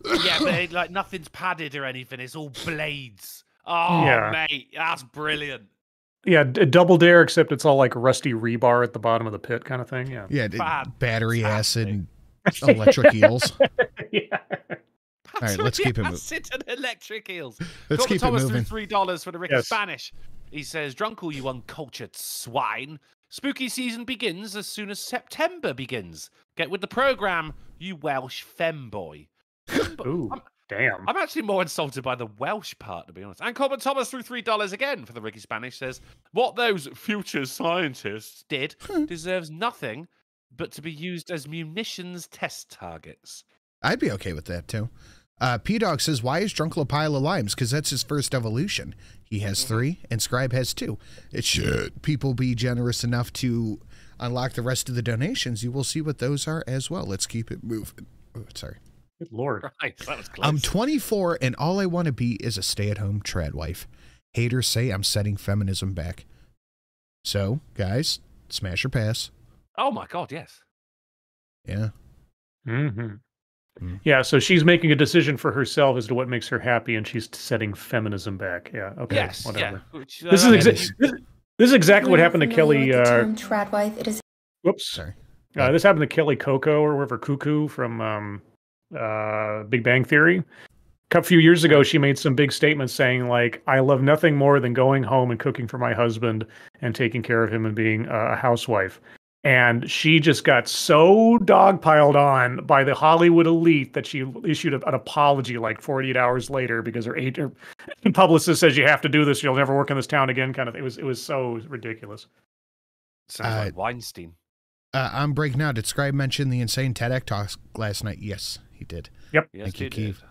Yeah, but like nothing's padded or anything. It's all blades. Oh, mate, that's brilliant. Yeah, Double Dare, except it's all like rusty rebar at the bottom of the pit kind of thing. Yeah. Yeah, battery acid, electric eels. Yeah. right, let's keep it moving. Acid and electric eels. Let's keep it Thomas moving. threw $3 for the Ricky Yes. Spanish. He says, "Drunk all you uncultured swine. Spooky season begins as soon as September begins. Get with the program, you Welsh femboy." Ooh, damn. I'm actually more insulted by the Welsh part, to be honest. And Corbin Thomas threw $3 again for the Ricky Spanish. Says, "What those future scientists did deserves nothing but to be used as munitions test targets." I'd be okay with that too. P-Dog says, why is Drunkle a pile of limes? Because that's his first evolution. He has 3, and Scribe has 2. It should people be generous enough to unlock the rest of the donations. You will see what those are as well. Let's keep it moving. Oh, sorry. Good Lord. Right, that was close. I'm 24, and all I want to be is a stay-at-home trad wife. Haters say I'm setting feminism back. So, guys, smash or pass. Oh my God, yes. Yeah. Mm-hmm. Yeah, so she's making a decision for herself as to what makes her happy, and she's setting feminism back. Yeah, okay, Yes, whatever. yeah. Which, This is exactly what happened to Kelly. Trad wife. It is. Whoops. Sorry. This happened to Kelly Coco or whatever, Cuckoo from Big Bang Theory. A few years ago, she made some big statements saying, like, "I love nothing more than going home and cooking for my husband and taking care of him and being a housewife." And she just got so dogpiled on by the Hollywood elite that she issued an apology like 48 hours later because her publicist says, "You have to do this. You'll never work in this town again." Kind of. It was so ridiculous. Sounds like Weinstein. I'm breaking out. Did Scribe mention the insane TEDx talk last night? Yes, he did. Yep. Yes, Thank you, it Keith. did.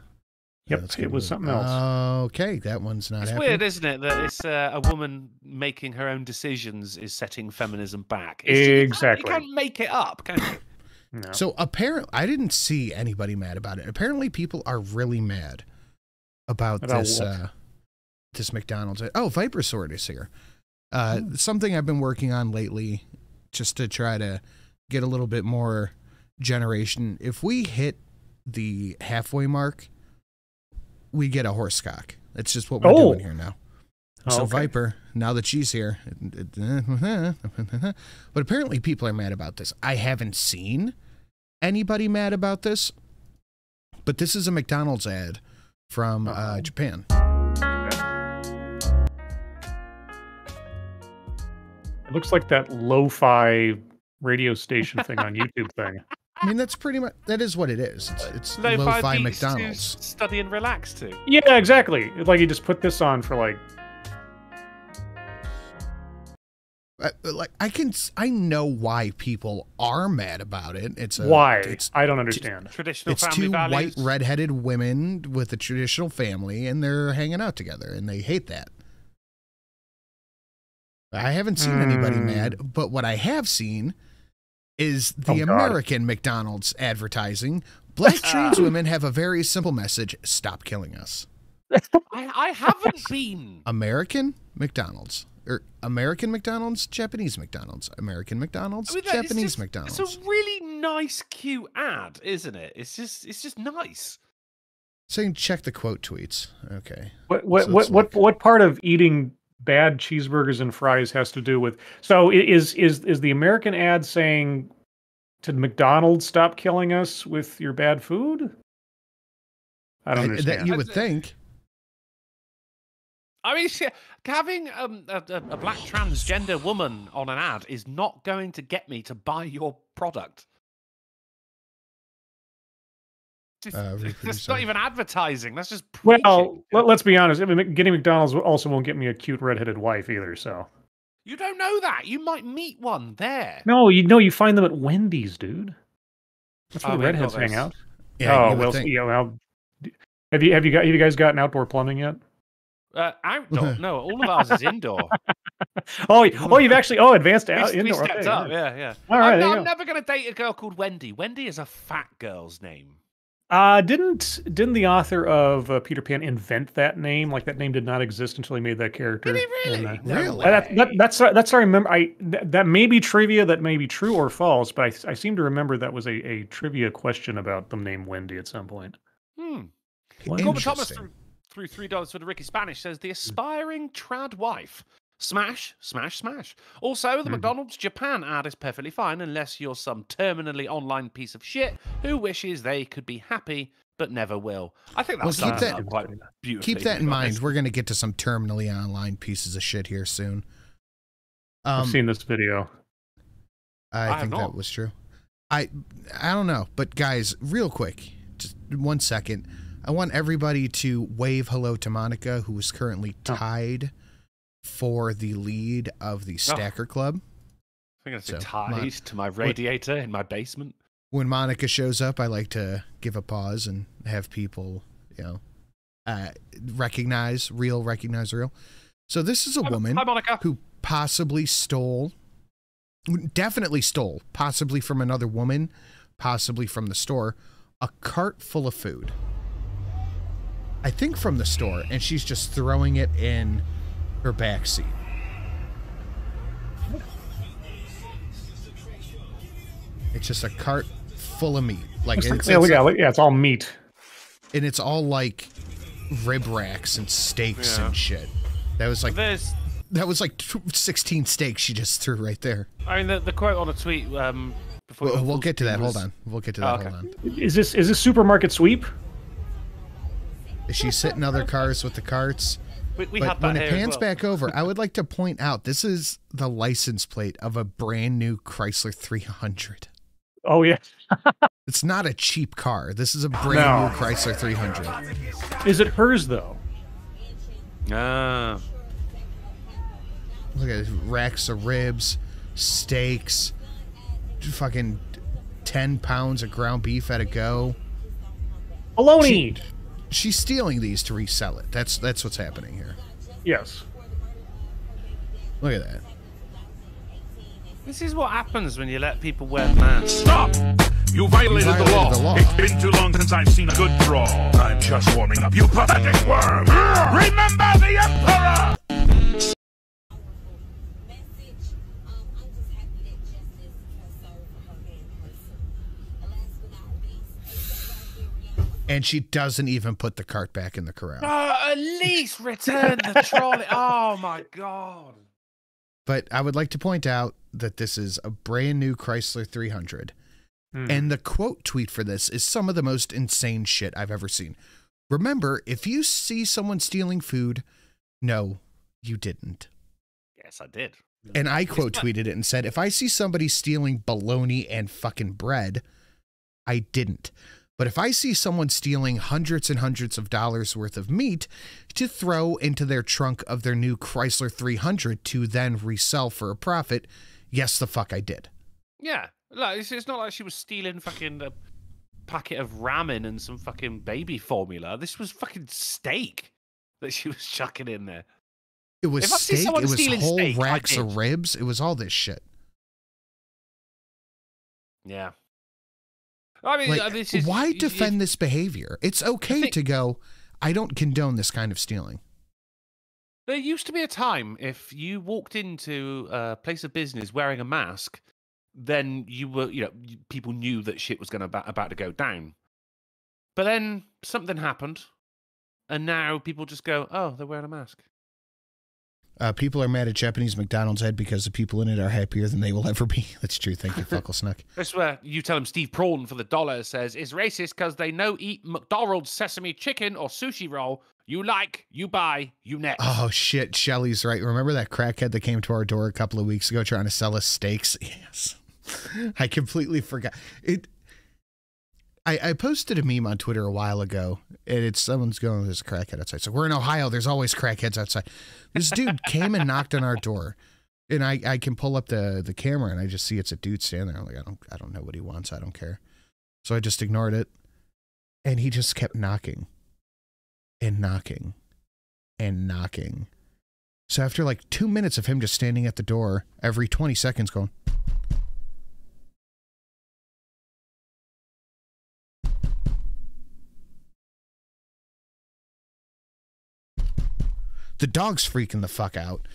Yep. It was something else. Okay, that one's not It's happening. weird, isn't it, that it's a woman making her own decisions is setting feminism back. It's Exactly. You can't make it up, can you? No. So apparently, I didn't see anybody mad about it. Apparently, people are really mad about this what? this McDonald's. Oh, Viper Sword is here. Something I've been working on lately, just to try to get a little bit more generation. If we hit the halfway mark, we get a horse cock. That's just what we're doing here now. So okay. Viper, now that she's here, but apparently people are mad about this. I haven't seen anybody mad about this, but this is a McDonald's ad from Japan. It looks like that lo-fi radio station thing on YouTube thing. I mean, that's pretty much, that is what it is. It's Lo-fi lo-fi beats McDonald's. to study and relax to. Yeah, exactly. It's like you just put this on for like. I know why people are mad about it. Why? I don't understand. Traditional It's family two values. white redheaded women with a traditional family, and they're hanging out together, and they hate that. I haven't seen anybody mad, but what I have seen is the American McDonald's advertising. Black trans women have a very simple message: stop killing us. I haven't been. American McDonald's. Or American McDonald's, Japanese McDonald's, American McDonald's, I mean, Japanese McDonald's. It's a really nice, cute ad, isn't it? It's just nice. Saying check the quote tweets. Okay. What part of eating bad cheeseburgers and fries has to do with? So is the American ad saying to McDonald's, stop killing us with your bad food? I don't understand. That you would think. I mean, having a black transgender woman on an ad is not going to get me to buy your product. That's not even advertising. That's just preaching. Well, let's be honest. I mean, getting McDonald's also won't get me a cute redheaded wife either. So you don't know that. You might meet one there. No, you find them at Wendy's, dude. That's where redheads hang out. Yeah, oh well, have you guys gotten outdoor plumbing yet? Outdoor? No, all of ours is indoor. You've actually advanced indoor. We stepped up, yeah. All right, I'm never going to date a girl called Wendy. Wendy is a fat girl's name. Didn't the author of Peter Pan invent that name? Like that name did not exist until he made that character. Did he really? Really? That's I remember. That may be trivia. That may be true or false. But I seem to remember that was a trivia question about the name Wendy at some point. Corbin Thomas threw $3 for the Ricky Spanish. Says the aspiring trad wife. Smash, smash, smash. Also, the McDonald's Japan ad is perfectly fine unless you're some terminally online piece of shit who wishes they could be happy but never will. I think that's Well, quite beautifully. Keep that in mind. We're going to get to some terminally online pieces of shit here soon. I've seen this video. I think that was true. I don't know, but guys, real quick, just 1 second. I want everybody to wave hello to Monica, who is currently tied for the lead of the Stacker Club. I'm going to say tied to my radiator in my basement. When Monica shows up, I like to give a pause and have people, recognize real. So this is a woman who possibly definitely stole, possibly from another woman, possibly from the store, a cart full of food. I think from the store, and she's just throwing it in her backseat. It's just a cart full of meat. It's all meat. And it's all like rib racks and steaks and shit. That was like 16 steaks she just threw right there. I mean, the quote on a tweet. We'll get to that. Hold on. We'll get to that. Okay. Hold on. Is this supermarket sweep? Is she sitting other cars with the carts? We but have that when it here pans as well. back over, I would like to point out this is the license plate of a brand new Chrysler 300. Oh yeah. It's not a cheap car. This is a brand new Chrysler 300. Is it hers though? Ah. Look at it, racks of ribs, steaks, fucking 10 pounds of ground beef at a go. Baloney. She's stealing these to resell it. That's what's happening here. Yes. Look at that. This is what happens when you let people wear masks. Stop! You violated the law. It's been too long since I've seen a good draw. I'm just warming up, you pathetic worm! Remember the Emperor! And she doesn't even put the cart back in the corral. At least return the trolley. Oh my god. But I would like to point out that this is a brand new Chrysler 300. And the quote tweet for this is some of the most insane shit I've ever seen. Remember, if you see someone stealing food, no, you didn't. Yes, I did. And I quote tweeted it and said, if I see somebody stealing bologna and fucking bread, I didn't. But if I see someone stealing hundreds and hundreds of dollars worth of meat to throw into their trunk of their new Chrysler 300 to then resell for a profit, yes, the fuck I did. Yeah. Like, it's not like she was stealing fucking a packet of ramen and some fucking baby formula. This was fucking steak that she was chucking in there. It was steak. It was whole racks of ribs. It was all this shit. Yeah. I mean, like, why defend this behavior? It's okay to go, I don't condone this kind of stealing. There used to be a time if you walked into a place of business wearing a mask, then you were, people knew that shit was about to go down. But then something happened, and now people just go, oh, they're wearing a mask. People are mad at Japanese McDonald's head because the people in it are happier than they will ever be. That's true. Thank you, Fuckle Snuck. That's where you tell them Steve Prawn for the dollar says, it's racist because they no eat McDonald's sesame chicken or sushi roll. You like, you buy, you next. Oh, shit. Shelly's right. Remember that crackhead that came to our door a couple of weeks ago trying to sell us steaks? Yes. I completely forgot. I posted a meme on Twitter a while ago, and it's someone's going, there's a crackhead outside. So we're in Ohio. There's always crackheads outside. This dude came and knocked on our door, and I can pull up the camera, and I just see it's a dude standing there. I'm like, I don't know what he wants. I don't care. So I just ignored it, and he just kept knocking and knocking and knocking. So after like 2 minutes of him just standing at the door every 20 seconds going, the dog's freaking the fuck out.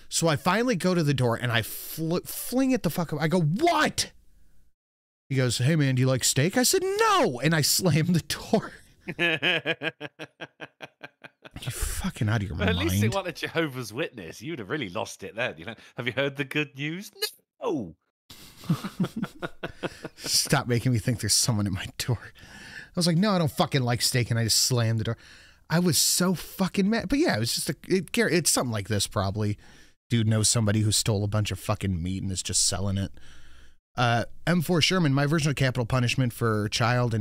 So I finally go to the door and I fling it the fuck up. I go, what? He goes, hey man, do you like steak? I said, no. And I slammed the door. You're fucking out of your mind. At least it wasn't a Jehovah's Witness. You'd have really lost it then. Have you heard the good news? No. Stop making me think there's someone at my door. was like, no, I don't fucking like steak, and I just slammed the door. I was so fucking mad. But yeah, it was just it's something like this probably. Dude knows somebody who stole a bunch of fucking meat and is just selling it. M4 Sherman, my version of capital punishment for child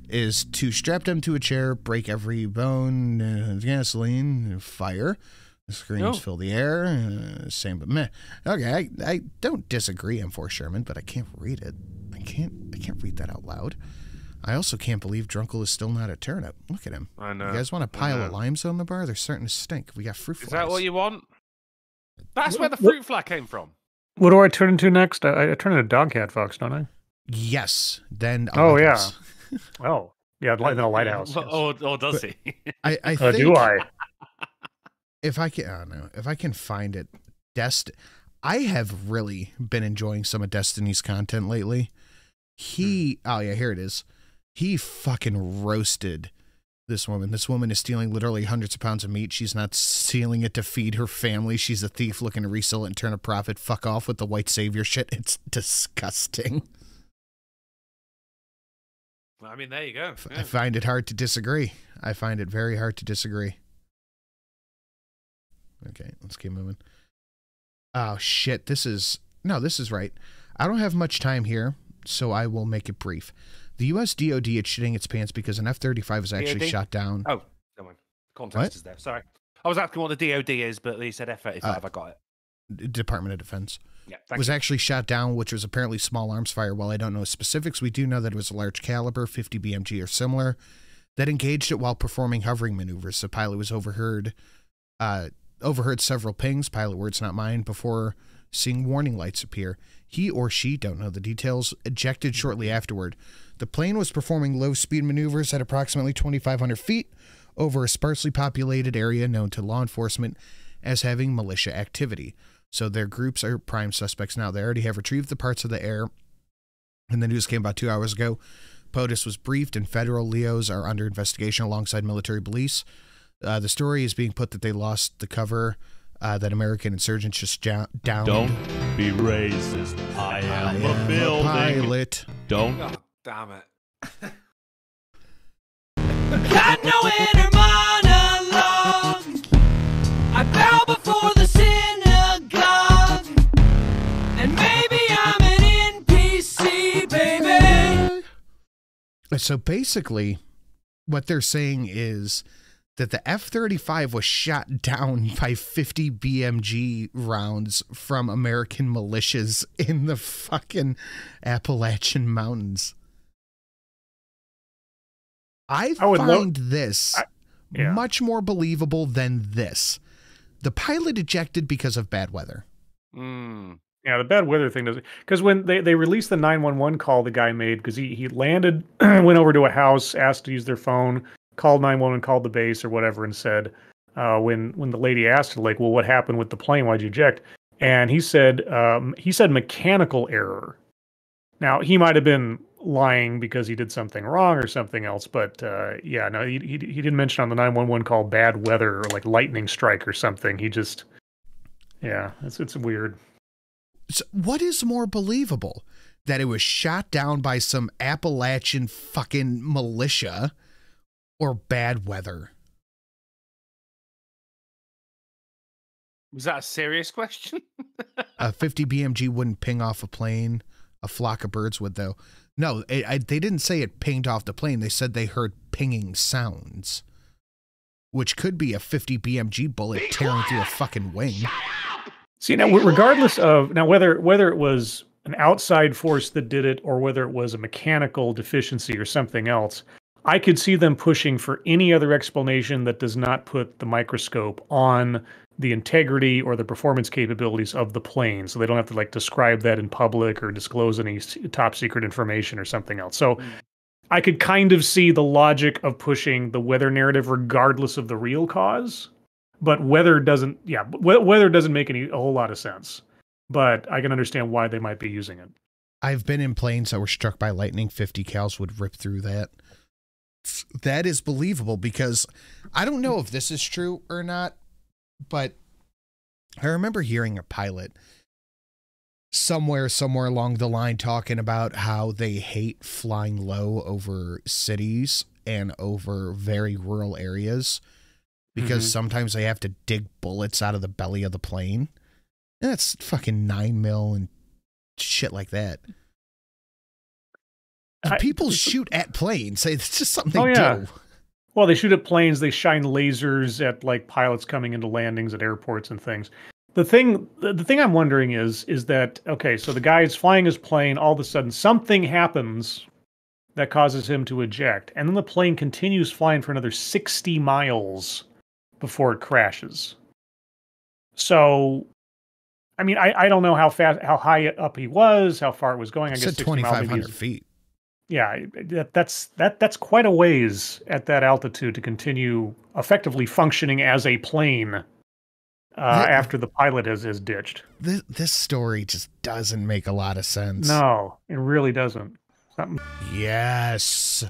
is to strap them to a chair, break every bone, gasoline, fire. The screams fill the air. Same, but meh. Okay, I don't disagree, M4 Sherman, but I can't read it. I can't read that out loud. I also can't believe Drunkle is still not a turnip. Look at him. I know. You guys want a pile of limes on the bar? They're starting to stink. We got fruit flies. Is that what you want? That's where the fruit fly came from. What do I turn into next? I turn into Dog Cat Fox, don't I? Yes. Then. Yeah. Oh yeah. Then a lighthouse. Yes. Or does he? I think, do I? If I can, I don't know. If I can find it, I have really been enjoying some of Destiny's content lately. Oh yeah, here it is. He fucking roasted this woman. This woman is stealing literally hundreds of pounds of meat. She's not stealing it to feed her family. She's a thief looking to resell it and turn a profit. Fuck off with the white savior shit. It's disgusting. I mean, there you go. Yeah. I find it hard to disagree. I find it very hard to disagree. Okay, let's keep moving. Oh, shit. This is right. I don't have much time here, so I will make it brief. The U.S. DOD is shitting its pants because an F-35 was actually shot down. Oh, never mind. Context is there. Sorry. I was asking what the DOD is, but they said F-35. I got it. Department of Defense. Yeah, was actually shot down, which was apparently small arms fire. While I don't know specifics, we do know that it was a large caliber, 50 BMG or similar, that engaged it while performing hovering maneuvers. The pilot was overheard several pings, pilot words not mine, before seeing warning lights appear. He or she, don't know the details, ejected shortly afterward. The plane was performing low-speed maneuvers at approximately 2,500 feet over a sparsely populated area known to law enforcement as having militia activity. So their groups are prime suspects now. They already have retrieved the parts of the air, and the news came about 2 hours ago. POTUS was briefed, and federal LEOs are under investigation alongside military police. The story is being put that they lost the cover that American insurgents just downed. Don't be racist. I am a building. Pilot. Don't. God damn it. Got no inner monologue. I bow before the synagogue. And maybe I'm an NPC, baby. So basically, what they're saying is that the F-35 was shot down by 50 BMG rounds from American militias in the fucking Appalachian Mountains. I find this much more believable than this. The pilot ejected because of bad weather. Yeah, the bad weather thing doesn't... Because when they released the 911 call the guy made, because he landed, went over to a house, asked to use their phone, called 911, called the base or whatever, and said, when the lady asked, like, well, what happened with the plane? Why'd you eject? And he said mechanical error. Now, he might have been lying because he did something wrong or something else, but yeah, no, he didn't mention on the 911 call bad weather or like lightning strike or something. He just, yeah, it's weird. So what is more believable? That it was shot down by some Appalachian fucking militia or bad weather? Was that a serious question? 50 BMG wouldn't ping off a plane. A flock of birds would, though. No, they didn't say it pinged off the plane. They said they heard pinging sounds, which could be a 50 BMG bullet tearing through a fucking wing. See, now, regardless of whether it was an outside force that did it or whether it was a mechanical deficiency or something else, I could see them pushing for any other explanation that does not put the microscope on the integrity or the performance capabilities of the plane, so they don't have to like describe that in public or disclose any top secret information or something else. So I could kind of see the logic of pushing the weather narrative regardless of the real cause, but weather doesn't make a whole lot of sense. But I can understand why they might be using it. I've been in planes that were struck by lightning. 50 cals would rip through that. That is believable because I don't know if this is true or not, but I remember hearing a pilot somewhere along the line talking about how they hate flying low over cities and over very rural areas because sometimes they have to dig bullets out of the belly of the plane. And that's fucking 9mm and shit like that. People shoot at planes. It's just something they do. Well, they shoot at planes. They shine lasers at like pilots coming into landings at airports and things. The thing I'm wondering is that, okay, so the guy is flying his plane. All of a sudden, something happens that causes him to eject, and then the plane continues flying for another 60 miles before it crashes. So, I mean, I don't know how high up he was, how far it was going. I guess 2,500 feet. Yeah, that's quite a ways at that altitude to continue effectively functioning as a plane after the pilot has ditched. This story just doesn't make a lot of sense. No, it really doesn't. Yes.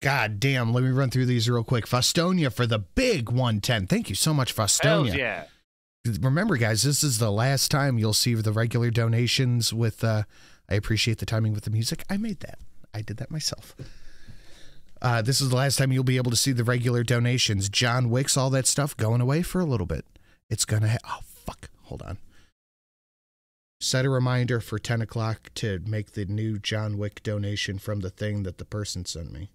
God damn, let me run through these real quick. Faustonia for the big 110. Thank you so much, Faustonia. Hells yeah. Remember, guys, this is the last time you'll see the regular donations with, I appreciate the timing with the music. I made that. I did that myself. This is the last time you'll be able to see the regular donations. John Wick's, all that stuff, going away for a little bit. It's gonna oh, fuck. Hold on. Set a reminder for 10 o'clock to make the new John Wick donation from the thing that the person sent me.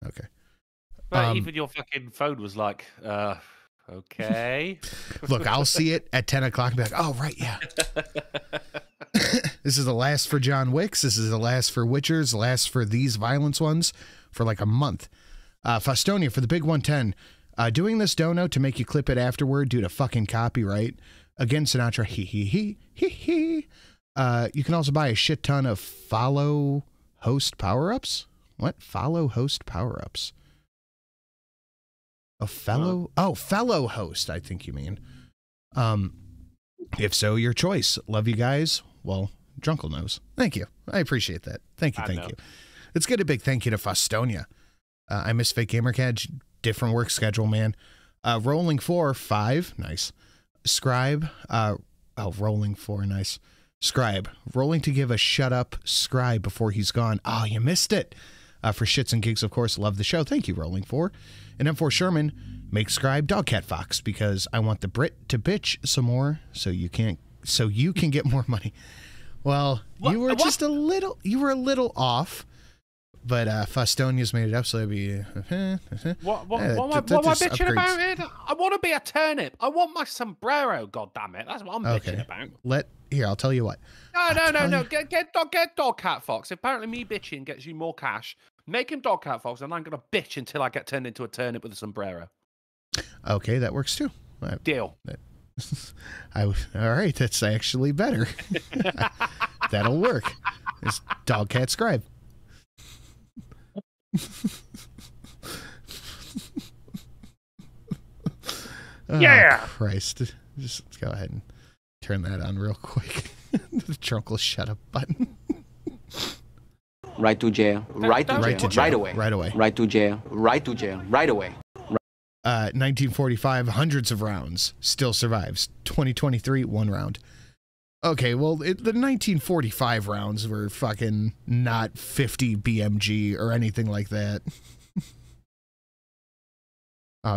Okay. But even your fucking phone was like, okay. Look, I'll see it at 10 o'clock and be like, oh, right, yeah. This is the last for John Wick's. This is the last for Witchers. The last for these violence ones for like a month. Faustonia for the big 110. Doing this dono to make you clip it afterward due to fucking copyright. Again, Sinatra, hee hee hee hee hee. You can also buy a shit ton of follow host power-ups. What? Follow host power-ups. A fellow? Oh, fellow host, I think you mean. If so, your choice. Love you guys. Well, Drunkle knows. Thank you. I appreciate that. Thank you, thank you. Let's get a big thank you to Faustonia. I miss Fake Gamercat. Different work schedule, man. Rolling 4, 5. Nice. Scribe. Rolling 4. Nice. Scribe. Rolling to give a shut up Scribe before he's gone. Oh, you missed it. For shits and gigs, of course. Love the show. Thank you, Rolling 4. And M4 Sherman. Make Scribe Dogcat Fox because I want the Brit to bitch some more so you can get more money. Well, you were just a little off. But Faustonia's made it up, so it'd be. What am I bitching about it? I want to be a turnip. I want my sombrero. God damn it! That's what I'm bitching about. Here, I'll tell you what. No. Get Dogcat Fox. Apparently, me bitching gets you more cash. Make him Dogcat Fox, and I'm gonna bitch until I get turned into a turnip with a sombrero. Okay, that works too. Deal. All right, that's actually better. That'll work. It's Dogcat Scribe. Yeah. Oh, Christ. Just go ahead and turn that on real quick. The Drunkle shut up button. Right to jail. Right to jail. Right away. Right away. Right to jail. Right to jail. Right away. 1945, hundreds of rounds. Still survives. 2023, 1 round. Okay, well, the 1945 rounds were fucking not 50 BMG or anything like that.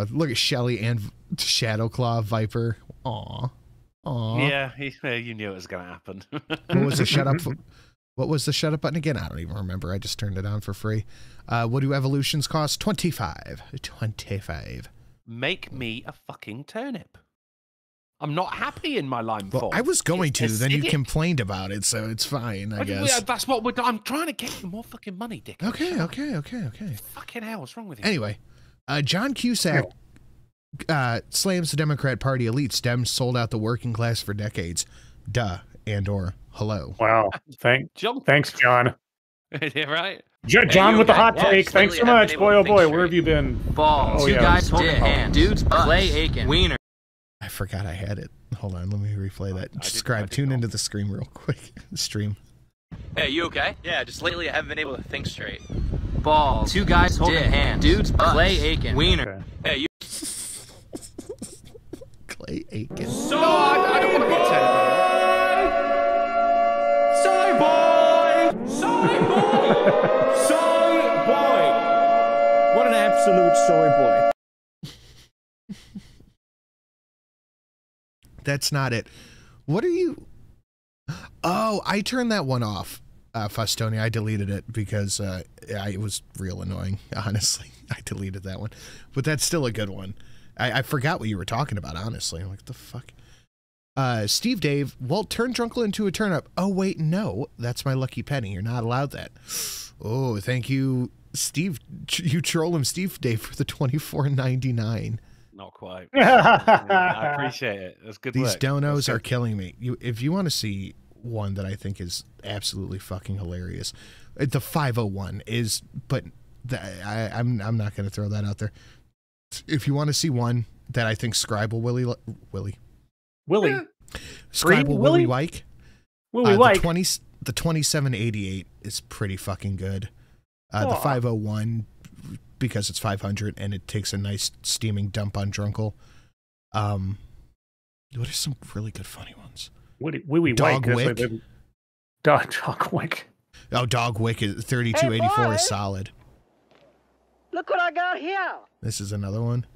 Look at Shelly and Shadowclaw Viper. Aw. Yeah, you knew it was going to happen. What was the shut up? What was the shut up button again? I don't even remember. I just turned it on for free. What do evolutions cost? 25. 25. Make me a fucking turnip. I'm not happy in my line 4. I was going to, then you complained about it, so it's fine, I guess. That's what I'm trying to get you more fucking money, dick. Okay. Fucking hell, what's wrong with you? Anyway, John Cusack slams the Democrat Party elites. Dems sold out the working class for decades. Duh, and or hello. Wow. Thanks, John. Yeah, right? John with the hot take. Thanks so much. Boy, oh boy, where have you been? Balls. You guys did hand. Dudes, Clay Aiken. Wiener. I forgot I had it. Hold on, let me replay that. Subscribe, tune into the stream real quick. Stream. Hey, you okay? Yeah, just lately I haven't been able to think straight. Balls. 2 guys holding hands. Dudes, Clay Aiken. Wiener. Okay. Hey, you. Clay Aiken. No, I don't want to absolute soy boy. That's not it. What are you? Oh, I turned that one off, Fustoni. I deleted it because it was real annoying, honestly. I deleted that one. But that's still a good one. I forgot what you were talking about, honestly. I'm like, what the fuck? Steve Dave, Walt turned Drunkle into a turnip. Oh, wait, no. That's my lucky penny. You're not allowed that. Oh, thank you, Steve. You troll him, Steve Dave, for the $24.99. Not quite. I appreciate it. That's good These work. donos are killing me. If you want to see one that I think is absolutely fucking hilarious, the 501 is, but I'm not going to throw that out there. If you want to see one that I think Scribe will Scribe will Willie like. Willie like. The 2788 is pretty fucking good. The 501, because it's 500 and it takes a nice steaming dump on Drunkle. What are some really good funny ones? Dog Wick. Dog Wick. Oh, Dog Wick is 3284 is solid. Look what I got here. This is another one.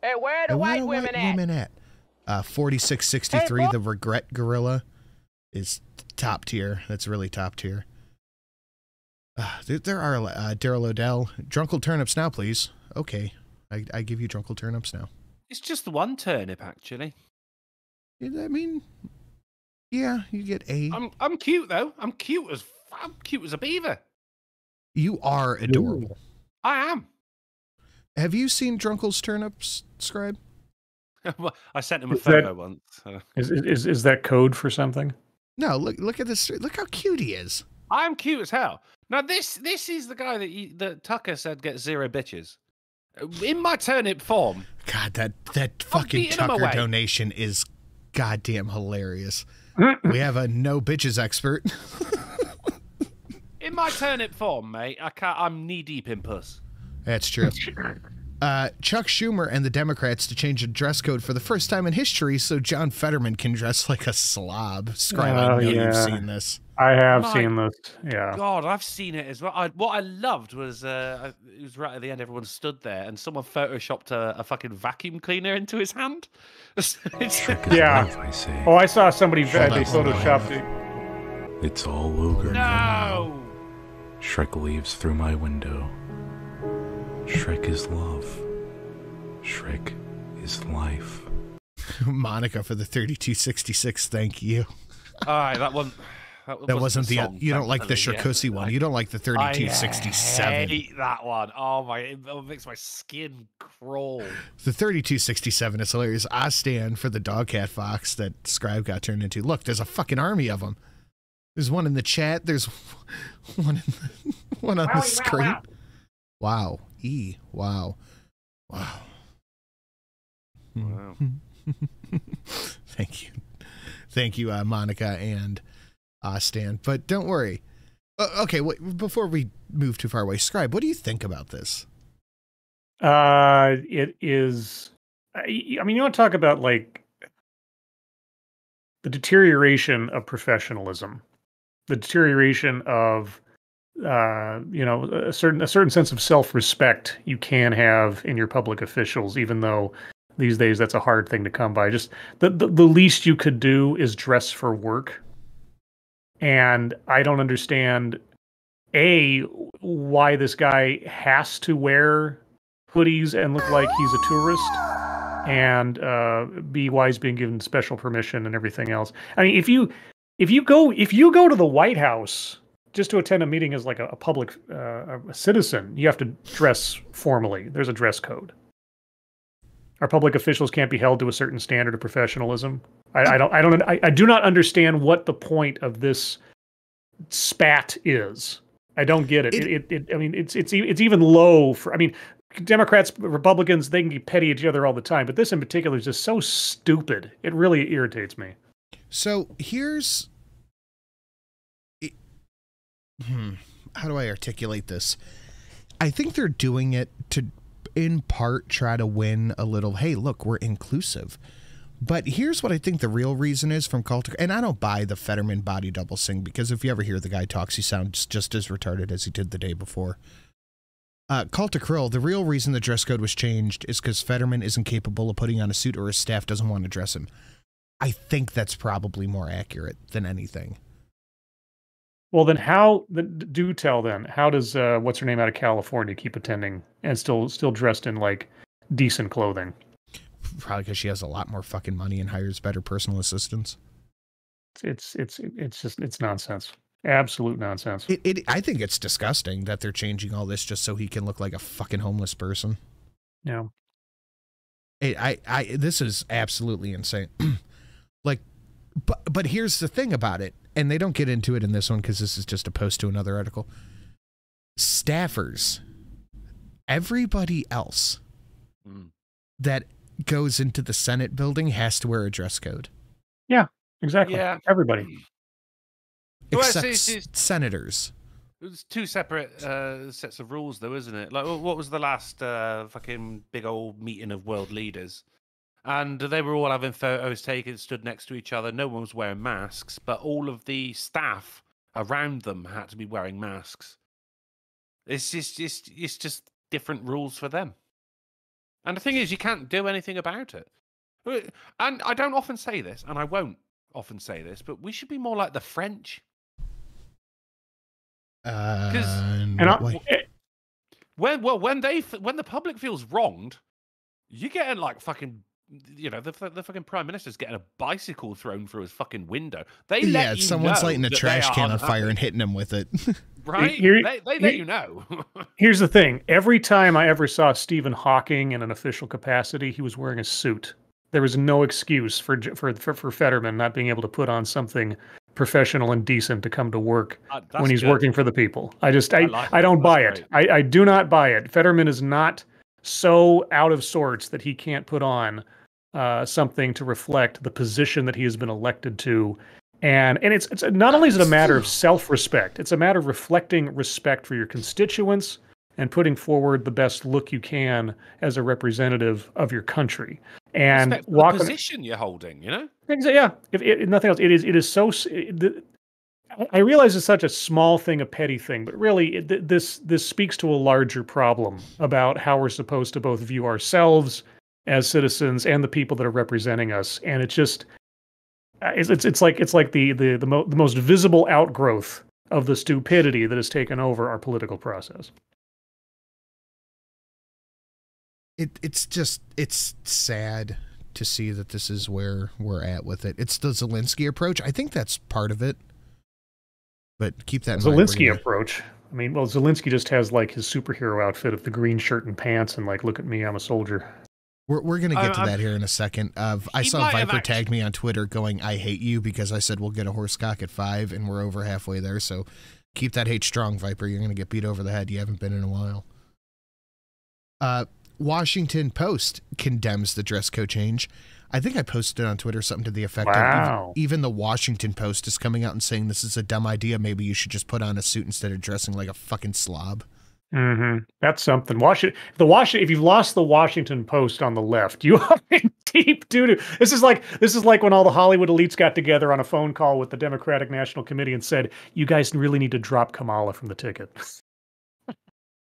Hey, where are the white women at? 4663, the Regret Gorilla, is top tier. That's really top tier. There are Daryl Odell. Drunkle turnips now, please. Okay, I give you Drunkle turnips now. It's just the one turnip, actually. I mean, yeah, you get a. I'm cute though. I'm cute as a beaver. You are adorable. Ooh. I am. Have you seen Drunkle's turnips, Scribe? I sent him a photo once. Is that code for something? No, look at this. Look how cute he is. I'm cute as hell. Now this is the guy that Tucker said gets 0 bitches. In my turnip form. God, that fucking Tucker donation is goddamn hilarious. We have a no bitches expert. In my turnip form, mate, I'm knee deep in puss. That's true. Chuck Schumer and the Democrats to change the dress code for the first time in history so John Fetterman can dress like a slob. Scribe, I know you've seen this. I have seen this, yeah. God, I've seen it as well. What I loved was, it was right at the end, everyone stood there, and someone photoshopped a fucking vacuum cleaner into his hand. Yeah. Oh, I saw somebody, they photoshopped it. It's all ogre. No! Shrek leaves through my window. Shrek is love. Shrek is life. Monica for the 3266, thank you. All right, that one. That wasn't the song, you don't like the Sharkosi one. You don't like the 3267. I hate that one. Oh my, it makes my skin crawl. The 3267 is hilarious. I stand for the dogcat fox that Scribe got turned into. Look, there's a fucking army of them. There's one in the chat. There's one on the screen. Wow. Wow. Wow. Wow. Thank you, Monica and Stan. But don't worry. Okay, before we move too far away, Scribe, what do you think about this? It is. I mean, you want to talk about like the deterioration of professionalism, the deterioration of a certain sense of self-respect you can have in your public officials, even though these days that's a hard thing to come by. Just the least you could do is dress for work. And I don't understand, A, why this guy has to wear hoodies and look like he's a tourist, and B, why he's being given special permission and everything else. I mean, if you go to the White House just to attend a meeting as like a public a citizen, you have to dress formally. There's a dress code. Our public officials can't be held to a certain standard of professionalism. I do not understand what the point of this spat is. I don't get it. I mean, it's even low for. I mean, Democrats, Republicans, they can be petty at each other all the time, but this in particular is just so stupid. It really irritates me. So here's, how do I articulate this? I think they're doing it to, in part, try to win a little, hey, look, we're inclusive. But here's what I think the real reason is from culture, and I don't buy the Fetterman body double thing, because if you ever hear the guy talks, he sounds just as retarded as he did the day before. Call to Krill, the real reason the dress code was changed is because Fetterman isn't capable of putting on a suit or his staff doesn't want to dress him. I think that's probably more accurate than anything. Well, then do tell then, how does, what's her name out of California keep attending and still dressed in, like, decent clothing? Probably because she has a lot more fucking money and hires better personal assistants. It's nonsense. Absolute nonsense. I think it's disgusting that they're changing all this just so he can look like a fucking homeless person. Yeah. This is absolutely insane. Like, but here's the thing about it, and they don't get into it in this one because this is just a post to another article. Staffers, everybody else that goes into the Senate building has to wear a dress code. Yeah, exactly. Yeah. Everybody. Except senators. It was two separate sets of rules, though, isn't it? Like, what was the last fucking big old meeting of world leaders? And they were all having photos taken, stood next to each other. No one was wearing masks, but all of the staff around them had to be wearing masks. It's just different rules for them. And the thing is, you can't do anything about it. And I don't often say this, and I won't often say this, but we should be more like the French. When the public feels wronged, you get like fucking, you know, the fucking prime minister's getting a bicycle thrown through his fucking window. They let you someone's know lighting a trash can on fire and hitting him with it. Right? They let you know. Here's the thing: every time I ever saw Stephen Hawking in an official capacity, he was wearing a suit. There was no excuse for Fetterman not being able to put on something professional and decent to come to work when he's working for the people. I don't buy it. I do not buy it. Fetterman is not so out of sorts that he can't put on something to reflect the position that he has been elected to. And it's not only is it a matter of self-respect, it's a matter of reflecting respect for your constituents and putting forward the best look you can as a representative of your country. And the position you're holding, you know? Yeah. If nothing else, it is so. I realize it's such a small thing, a petty thing, but really, this speaks to a larger problem about how we're supposed to both view ourselves as citizens and the people that are representing us. And it's just, it's like the most visible outgrowth of the stupidity that has taken over our political process. It's sad to see that this is where we're at with it. It's the Zelensky approach. I think that's part of it. But keep that in mind. Zelensky approach. I mean, well, Zelensky just has like his superhero outfit of the green shirt and pants and like, look at me, I'm a soldier. We're going to get to that here in a second. I saw Viper tagged me on Twitter going, I hate you, because I said we'll get a horse cock at 5 and we're over halfway there. So keep that hate strong, Viper. You're going to get beat over the head. You haven't been in a while. Washington Post condemns the dress code change. I think I posted on Twitter something to the effect of even the Washington Post is coming out and saying this is a dumb idea. Maybe you should just put on a suit instead of dressing like a fucking slob. Mm-hmm. That's something. If you've lost the Washington Post on the left, you are in deep doo-doo. This is like when all the Hollywood elites got together on a phone call with the Democratic National Committee and said, "You guys really need to drop Kamala from the ticket."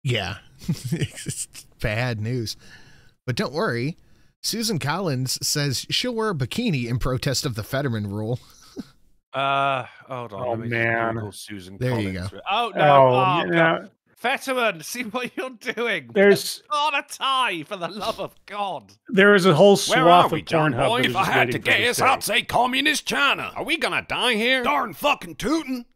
Yeah, it's bad news. But don't worry, Susan Collins says she'll wear a bikini in protest of the Fetterman rule. Hold on. Oh, man. Susan there Collins. You go. Oh, no. Yeah. Fetterman, see what you're doing. There's not a tie, for the love of God. There is a whole swath of Pornhub. If I had to guess, I'd say communist China. Are we gonna die here? Darn fucking tootin'.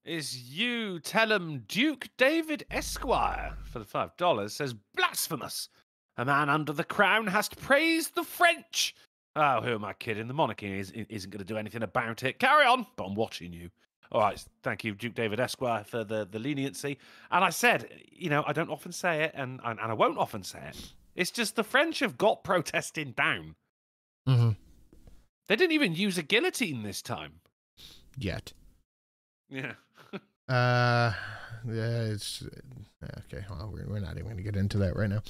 Is you tell him Duke David Esquire for the $5 says blasphemous. A man under the crown has to praise the French. Oh, who am I kidding? The monarchy isn't going to do anything about it. Carry on, but I'm watching you. All right, thank you, Duke David Esquire, for the leniency. And I said, you know, I don't often say it, and I won't often say it. It's just the French have got protesting down. Mm-hmm. They didn't even use a guillotine this time. Yet. Yeah. Yeah, it's okay. Well, we're not even going to get into that right now.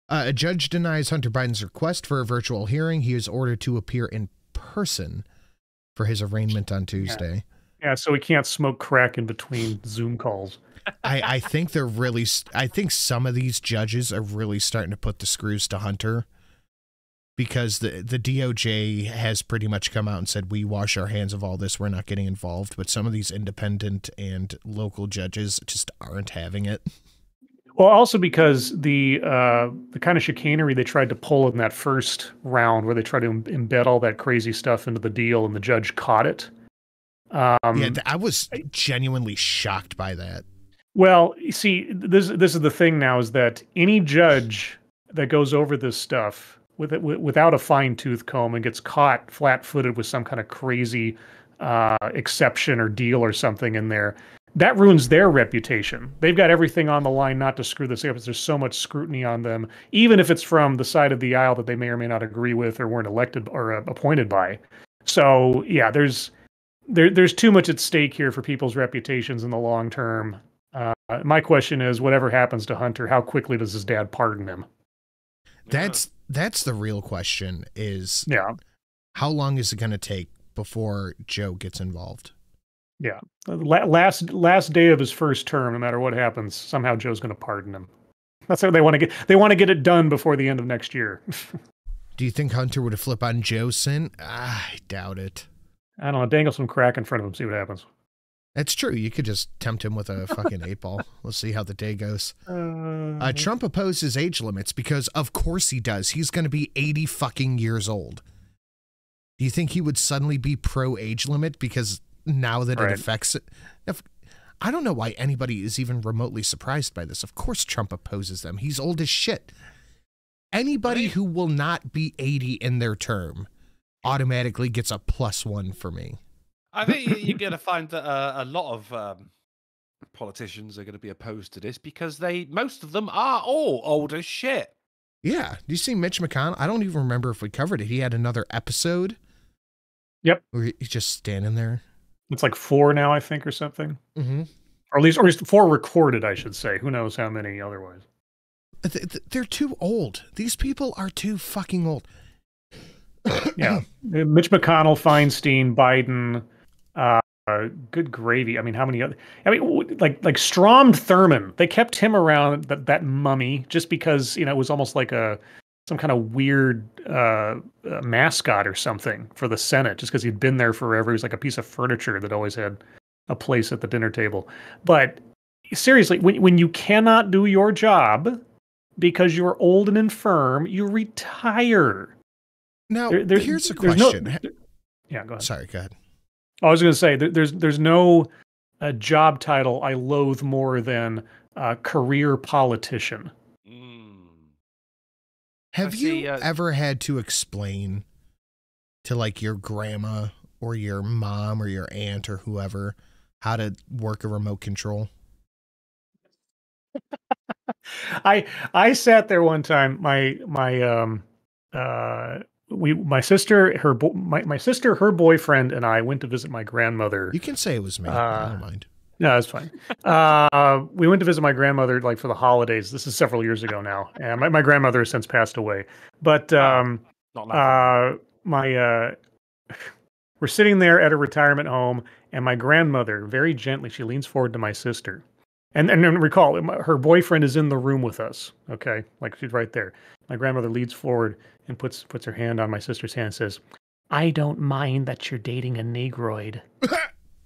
A judge denies Hunter Biden's request for a virtual hearing. He is ordered to appear in person for his arraignment on Tuesday. Yeah, so he can't smoke crack in between Zoom calls. I think they're really. I think some of these judges are really starting to put the screws to Hunter, because the DOJ has pretty much come out and said, we wash our hands of all this. We're not getting involved. But some of these independent and local judges just aren't having it. Well, also because the kind of chicanery they tried to pull in that first round, where they tried to embed all that crazy stuff into the deal, and the judge caught it. Yeah, I was genuinely shocked by that. Well, you see, this is the thing now, is that any judge that goes over this stuff without a fine-tooth comb and gets caught flat-footed with some kind of crazy exception or deal or something in there, that ruins their reputation. They've got everything on the line not to screw this up, because there's so much scrutiny on them, even if it's from the side of the aisle that they may or may not agree with or weren't elected or appointed by. So, yeah, there's too much at stake here for people's reputations in the long term. My question is, whatever happens to Hunter, how quickly does his dad pardon him? That's the real question, is how long is it going to take before Joe gets involved? Yeah. Last day of his first term, no matter what happens, somehow Joe's going to pardon him. That's how they want to get. They want to get it done before the end of next year. Do you think Hunter would have flipped on Joe's sin? I doubt it. I don't know. Dangle some crack in front of him, see what happens. That's true. You could just tempt him with a fucking 8-ball. We'll see how the day goes. Trump opposes age limits because, of course, he does. He's going to be 80 fucking years old. Do you think he would suddenly be pro age limit because now that it affects it? I don't know why anybody is even remotely surprised by this. Of course, Trump opposes them. He's old as shit. Anybody who will not be 80 in their term automatically gets a +1 for me. I think you're going to find that a lot of politicians are going to be opposed to this because most of them are all old as shit. Yeah. Do you see Mitch McConnell? I don't even remember if we covered it. He had another episode. Yep. Where he's just standing there. It's like 4 now, I think, or something. Mm-hmm. Or at least 4 recorded, I should say. Who knows how many otherwise. They're too old. These people are too fucking old. Yeah. Mitch McConnell, Feinstein, Biden, good gravy. I mean, how many other? I mean, like Strom Thurmond. They kept him around, that mummy, just because, you know, it was almost like some kind of weird mascot or something for the Senate, just because he'd been there forever. He was like a piece of furniture that always had a place at the dinner table. But seriously, when you cannot do your job because you're old and infirm, you retire. Now, here's a question. Yeah, go ahead. Sorry, go ahead. I was going to say, there's no job title I loathe more than career politician. Have you ever had to explain to, like, your grandma or your mom or your aunt or whoever how to work a remote control? I sat there one time. My sister, her boyfriend, and I went to visit my grandmother. You can say it was me. I don't mind. No, that's fine. We went to visit my grandmother, like, for the holidays. This is several years ago now, and my grandmother has since passed away. But we're sitting there at a retirement home, and my grandmother, very gently, she leans forward to my sister, and recall, her boyfriend is in the room with us. Okay, like, she's right there. My grandmother leads forward and puts her hand on my sister's hand and says, "I don't mind that you're dating a Negroid."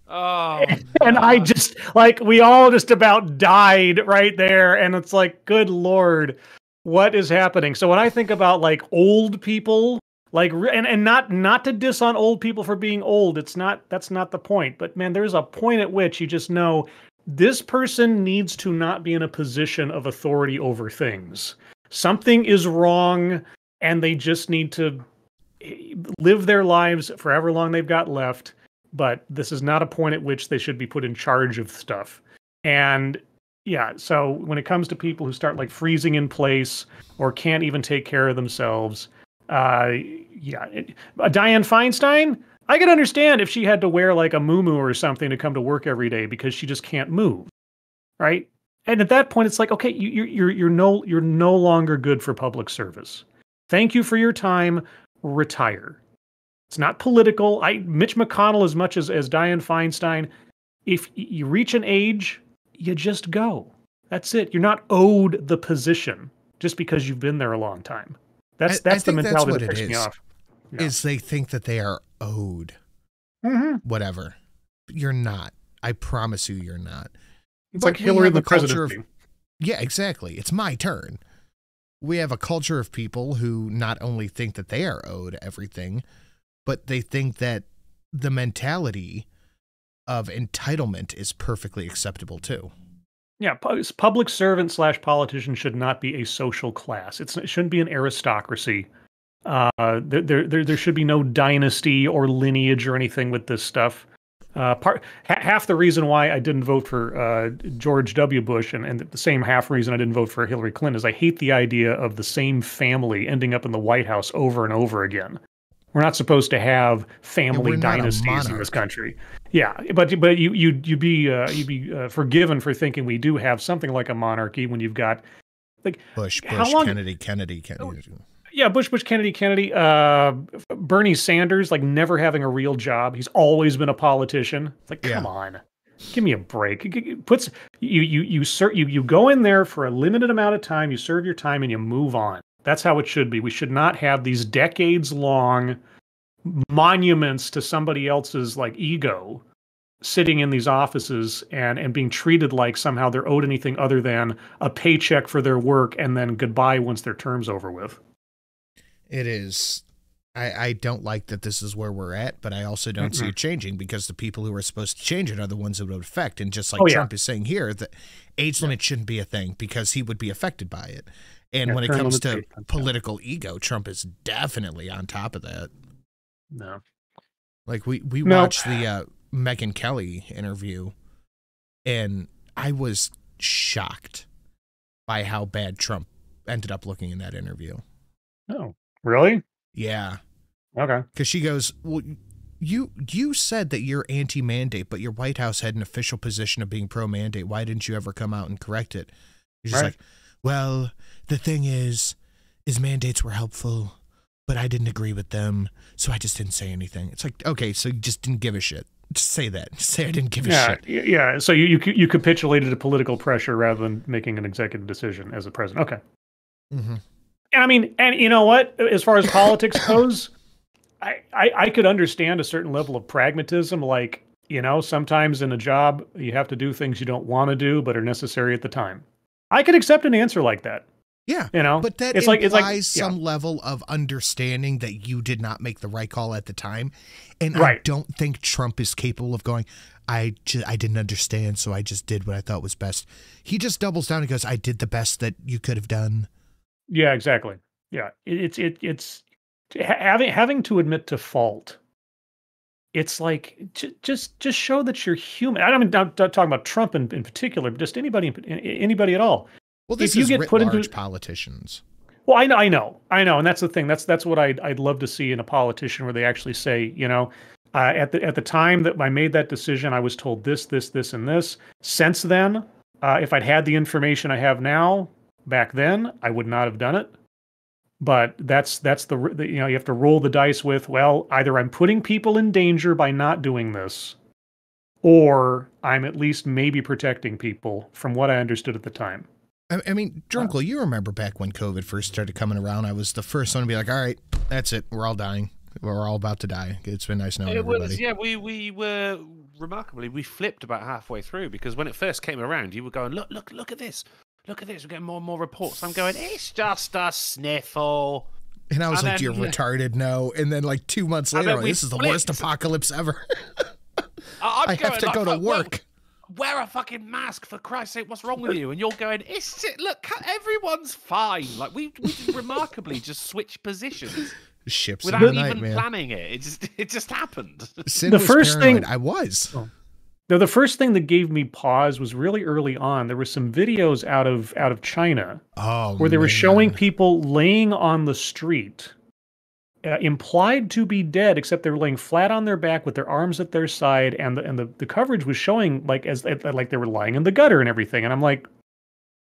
Oh, and I just, like, we all just about died right there. And it's like, good Lord, what is happening? So when I think about, like, old people, like, and not to diss on old people for being old, that's not the point. But man, there's a point at which you just know this person needs to not be in a position of authority over things. Something is wrong, and they just need to live their lives for however long they've got left. But this is not a point at which they should be put in charge of stuff. And yeah, so when it comes to people who start, like, freezing in place or can't even take care of themselves, Dianne Feinstein, I could understand if she had to wear, like, a muumuu or something to come to work every day because she just can't move, right? And at that point, it's like, okay, you're no longer good for public service. Thank you for your time. Retire. It's not political. Mitch McConnell, as much as Dianne Feinstein, if you reach an age, you just go. That's it. You're not owed the position just because you've been there a long time. That's the mentality that pisses me off. Yeah. Is they think that they are owed whatever. You're not. I promise you, you're not. It's like Hillary the presidency. Yeah, exactly. It's my turn. We have a culture of people who not only think that they are owed everything, but they think that the mentality of entitlement is perfectly acceptable too. Yeah, public servant / politician should not be a social class. It shouldn't be an aristocracy. There should be no dynasty or lineage or anything with this stuff. Half the reason why I didn't vote for George W. Bush and the same half reason I didn't vote for Hillary Clinton is I hate the idea of the same family ending up in the White House over and over again. We're not supposed to have family dynasties in this country. Yeah, but you'd be forgiven for thinking we do have something like a monarchy when you've got like Bush, Kennedy. Yeah, Bush, Kennedy, Bernie Sanders, like never having a real job. He's always been a politician. It's like, come on, give me a break. You go in there for a limited amount of time, you serve your time, and you move on. That's how it should be. We should not have these decades-long monuments to somebody else's like ego sitting in these offices and being treated like somehow they're owed anything other than a paycheck for their work and then goodbye once their term's over with. It is. I don't like that this is where we're at, but I also don't see it changing because the people who are supposed to change it are the ones it would affect. And just like Trump is saying here, the age limit shouldn't be a thing because he would be affected by it. And when it comes to political ego, Trump is definitely on top of that. No. Like we watched the Megyn Kelly interview, and I was shocked by how bad Trump ended up looking in that interview. Oh, really? Yeah. Okay. Because she goes, well, you said that you're anti-mandate, but your White House had an official position of being pro-mandate. Why didn't you ever come out and correct it? She's like, well, the thing is mandates were helpful, but I didn't agree with them, so I just didn't say anything. It's like, okay, so you just didn't give a shit. Just say that. Just say I didn't give a shit. Yeah, so you capitulated to political pressure rather than making an executive decision as a president. Okay. Mm-hmm. And I mean, and you know what? As far as politics goes, I could understand a certain level of pragmatism. Like, you know, sometimes in a job, you have to do things you don't want to do, but are necessary at the time. I could accept an answer like that. Yeah. You know, but that implies some level of understanding that you did not make the right call at the time. And I don't think Trump is capable of going, I didn't understand, so I just did what I thought was best. He just doubles down and goes, I did the best that you could have done. Yeah, exactly. Yeah. It's having to admit to fault. It's like, just show that you're human. I mean, I'm not talking about Trump in particular, but just anybody at all. Well, this is writ large politicians. Well, I know, and that's the thing. That's what I'd love to see in a politician, where they actually say, you know, at the time that I made that decision, I was told this, and this. Since then, if I'd had the information I have now back then, I would not have done it. But that's the you know, you have to roll the dice with, well, either I'm putting people in danger by not doing this, or I'm at least maybe protecting people from what I understood at the time. I mean, Drunkle, you remember back when COVID first started coming around, I was the first one to be like, all right, that's it. We're all dying. We're all about to die. It's been nice knowing everybody. Yeah, we were remarkably, we flipped about halfway through, because when it first came around, you were going, look at this. Look at this. We're getting more and more reports. I'm going, it's just a sniffle. And I was like, you're retarded, no. And then like 2 months later, this is the worst apocalypse ever. I have to go to work. Wear a fucking mask, for Christ's sake. What's wrong with you? And you're going, look, everyone's fine. Like, we remarkably just switched positions. Ships without even planning it. It just happened. The first thing I was. Now, the first thing that gave me pause was really early on. There were some videos out of China where they were showing people laying on the street, implied to be dead, except they were laying flat on their back with their arms at their side, and the coverage was showing like they were lying in the gutter and everything. And I'm like,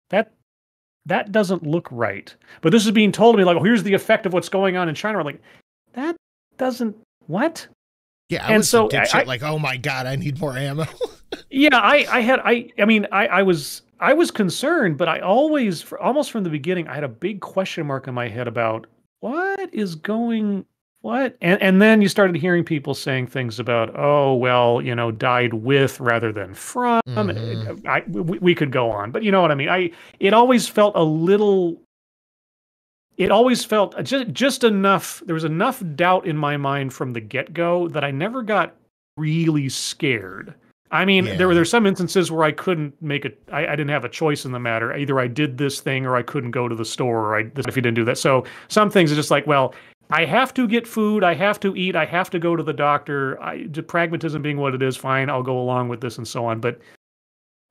that doesn't look right. But this is being told to me like, oh, here's the effect of what's going on in China. I'm like, that doesn't what? Yeah, I was like, oh my God, I need more ammo. Yeah, I was concerned, but I always, almost from the beginning, I had a big question mark in my head about what? And then you started hearing people saying things about, oh, well, died with rather than from. We could go on, but you know what I mean? It always felt just enough. There was enough doubt in my mind from the get-go that I never got really scared. I mean, there were some instances where I couldn't make it. I didn't have a choice in the matter. Either I did this thing or I couldn't go to the store, or if you didn't do that. So some things are just like, well, I have to get food, I have to eat, I have to go to the doctor. Pragmatism being what it is, fine, I'll go along with this and so on. But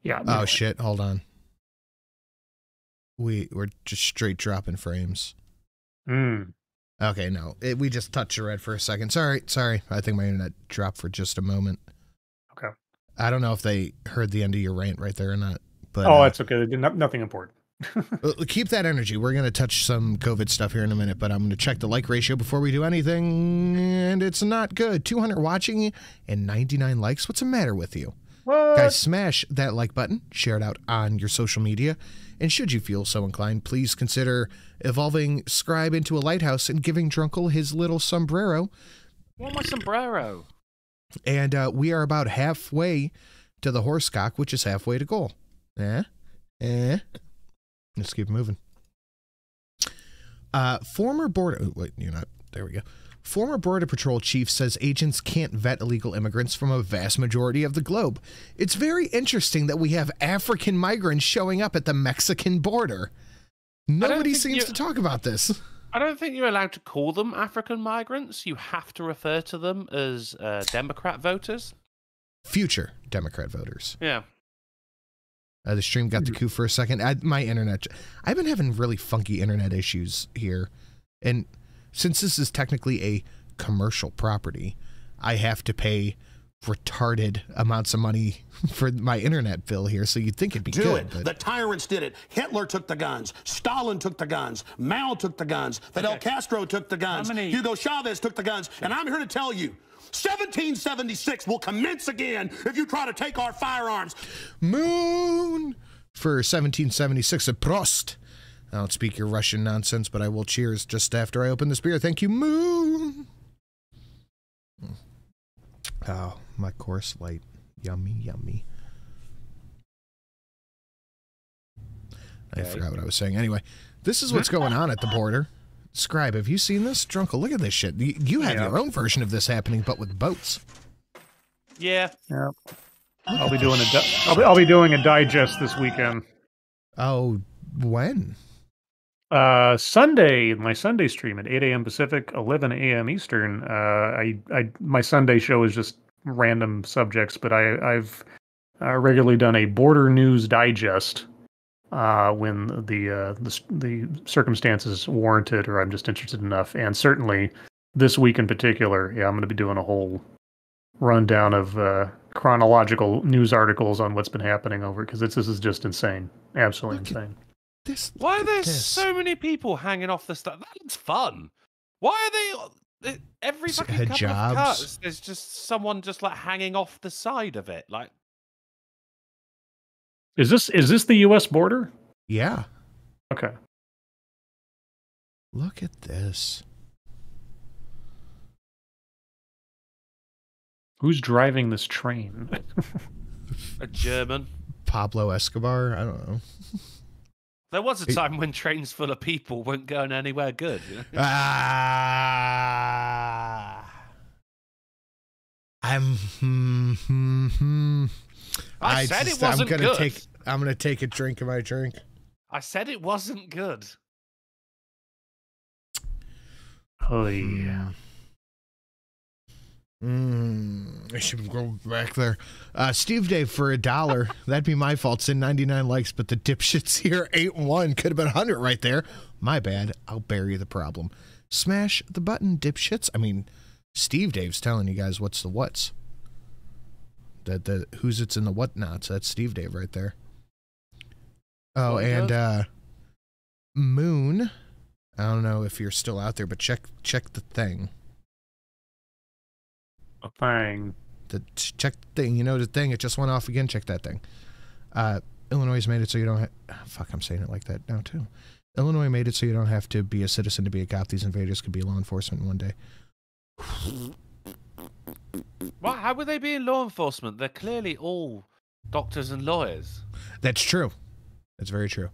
yeah. Oh, shit, hold on. We're just straight dropping frames. Okay, no. We just touched the red for a second. Sorry. I think my internet dropped for just a moment. Okay. I don't know if they heard the end of your rant right there or not. But it's okay. Nothing important. Keep that energy. We're going to touch some COVID stuff here in a minute, but I'm going to check the like ratio before we do anything, and it's not good. 200 watching and 99 likes. What's the matter with you? What? Guys, smash that like button, share it out on your social media, and should you feel so inclined, please consider evolving Scribe into a lighthouse and giving Drunkle his little sombrero. Want my sombrero? And we are about halfway to the horsecock, which is halfway to goal. Let's keep moving. Former Border Patrol chief says agents can't vet illegal immigrants from a vast majority of the globe. It's very interesting that we have African migrants showing up at the Mexican border. Nobody seems to talk about this. I don't think you're allowed to call them African migrants. You have to refer to them as Democrat voters. Future Democrat voters. Yeah. The stream got the coup for a second. My internet. I've been having really funky internet issues here. And since this is technically a commercial property, I have to pay retarded amounts of money for my internet bill here, so you'd think it'd be good. But the tyrants did it. Hitler took the guns. Stalin took the guns. Mao took the guns. Fidel Castro took the guns. Hugo Chavez took the guns. And I'm here to tell you, 1776 will commence again if you try to take our firearms. Moon for 1776 at Prost. I don't speak your Russian nonsense, but I will cheers just after I open this beer. Thank you, Moon. Oh, my course light. Yummy, yummy. I forgot what I was saying. Anyway, this is what's going on at the border. Scribe, have you seen this? Drunkle, look at this shit. You have your own version of this happening, but with boats. Yeah. I'll be doing a digest this weekend. Oh, when? Sunday, my Sunday stream at 8 a.m. Pacific, 11 a.m. Eastern. My Sunday show is just random subjects, but I've regularly done a border news digest when the circumstances warrant it, or I'm just interested enough. And certainly this week in particular, I'm going to be doing a whole rundown of chronological news articles on what's been happening over, because this is just insane, absolutely insane. Why are there so many people hanging off the stuff? That looks fun. Why are they every fucking couple of cuts? There's just someone just like hanging off the side of it, like. Is this the U.S. border? Yeah. Okay. Look at this. Who's driving this train? A German. Pablo Escobar? I don't know. There was a time when trains full of people weren't going anywhere good. You know? I said it wasn't good. I'm gonna take a drink of my drink. I said it wasn't good. Oh yeah. I should go back there. Steve Dave for $1. That'd be my fault. It's in 99 likes, but the dipshits here 8-1 could have been 100 right there. My bad. I'll bury the problem. Smash the button, dipshits. I mean, Steve Dave's telling you guys what's the what's. The who's it's in the whatnots. That's Steve Dave right there. Oh, and Moon. I don't know if you're still out there, but check the thing. A thing. check the thing. You know the thing. It just went off again. Check that thing. Illinois made it so you don't have... fuck, I'm saying it like that now, too. Illinois made it so you don't have to be a citizen to be a cop. These invaders could be law enforcement one day. Well, how would they be in law enforcement? They're clearly all doctors and lawyers. That's true. That's very true.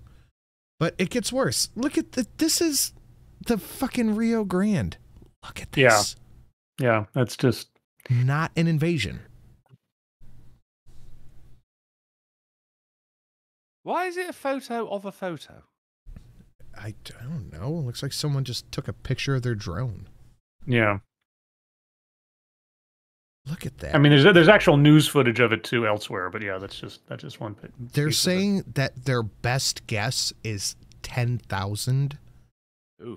But it gets worse. Look at this is the fucking Rio Grande. Look at this. Yeah, that's just... not an invasion. Why is it a photo of a photo? I don't know. It looks like someone just took a picture of their drone. Yeah. Look at that. I mean, there's actual news footage of it too elsewhere, but yeah, that's just one. They're saying that their best guess is 10,000.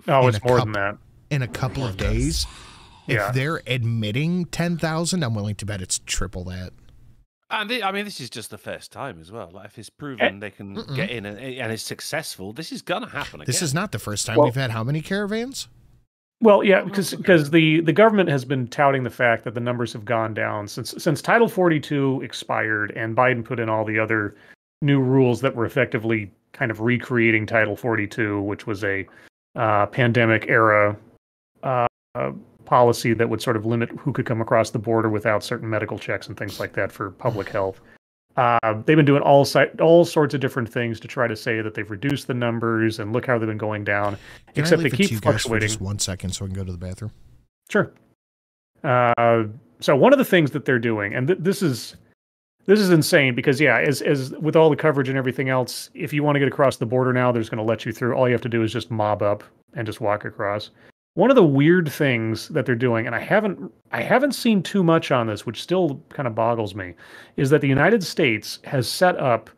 Oh, it's more than that. In a couple of days. Yeah. If they're admitting 10,000, I'm willing to bet it's triple that. And I mean, this is just the first time as well. Like, if it's proven they can get in and it's successful, this is gonna happen again. This is not the first time. We've had how many caravans? Well, yeah, because the government has been touting the fact that the numbers have gone down since Title 42 expired and Biden put in all the other new rules that were effectively kind of recreating Title 42, which was a pandemic era policy that would sort of limit who could come across the border without certain medical checks and things like that for public health. They've been doing all sorts of different things to try to say that they've reduced the numbers and look how they've been going down. Except they keep fluctuating. Just 1 second so I can go to the bathroom. Sure. So one of the things that they're doing, and this is insane because as with all the coverage and everything else, if you want to get across the border now, they're just going to let you through. All you have to do is just mob up and just walk across. One of the weird things that they're doing, and I haven't seen too much on this, which still kind of boggles me, is that the United States has set up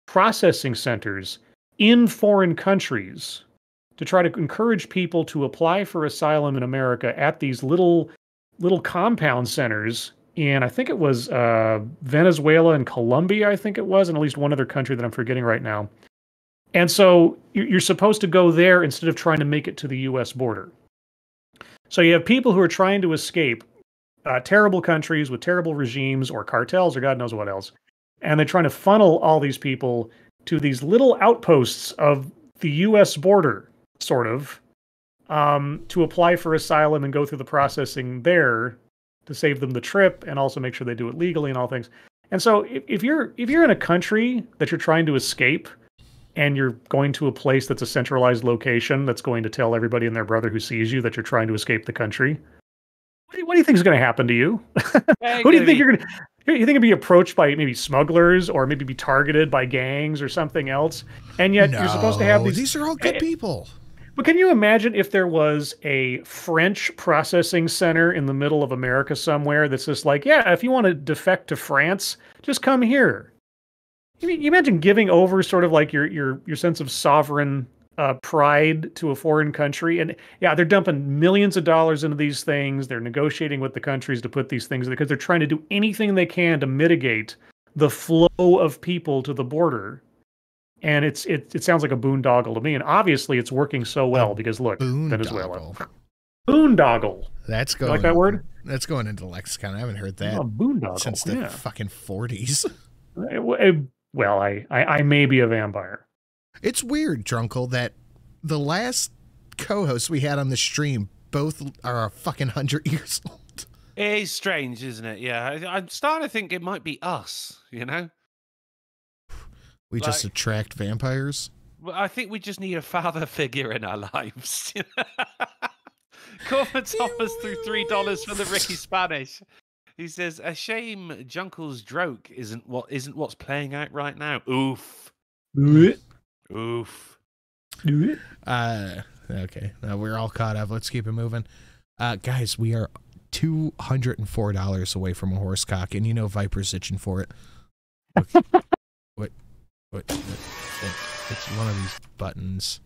processing centers in foreign countries to try to encourage people to apply for asylum in America at these little compound centers in, I think it was Venezuela and Colombia, I think it was, and at least one other country that I'm forgetting right now. And so you're supposed to go there instead of trying to make it to the U.S. border. So you have people who are trying to escape terrible countries with terrible regimes or cartels or God knows what else. And they're trying to funnel all these people to these little outposts of the U.S. border, sort of, to apply for asylum and go through the processing there to save them the trip and also make sure they do it legally and all things. And so if you're in a country that you're trying to escape, and you're going to a place that's a centralized location that's going to tell everybody and their brother who sees you that you're trying to escape the country, what do you think is going to happen to you? Who do you think you're going to... You think it'd be approached by maybe smugglers or maybe be targeted by gangs or something else? And yet you're supposed to have these... These are all good people. But can you imagine if there was a French processing center in the middle of America somewhere that's just like, yeah, if you want to defect to France, just come here. You imagine giving over sort of like your sense of sovereign pride to a foreign country. And yeah, they're dumping millions of dollars into these things. They're negotiating with the countries to put these things because they're trying to do anything they can to mitigate the flow of people to the border. And it sounds like a boondoggle to me. And obviously it's working so well because look, Venezuela. Boondoggle. That's going. You like that word? That's going into the lexicon. I haven't heard that boondoggle since the fucking 40s. Well, I may be a vampire. It's weird, Drunkle, that the last co-hosts we had on the stream both are a fucking 100 years old. It is strange, isn't it? Yeah, I'm starting to think it might be us, you know? We just attract vampires? Well, I think we just need a father figure in our lives. Corporate Thomas threw $3 for the Ricky Spanish. He says, "A shame Junkle's joke isn't what's playing out right now." Oof. Oof. Okay. We're all caught up. Let's keep it moving. Guys, we are $204 away from a horse cock, and you know Viper's itching for it. What? It's one of these buttons.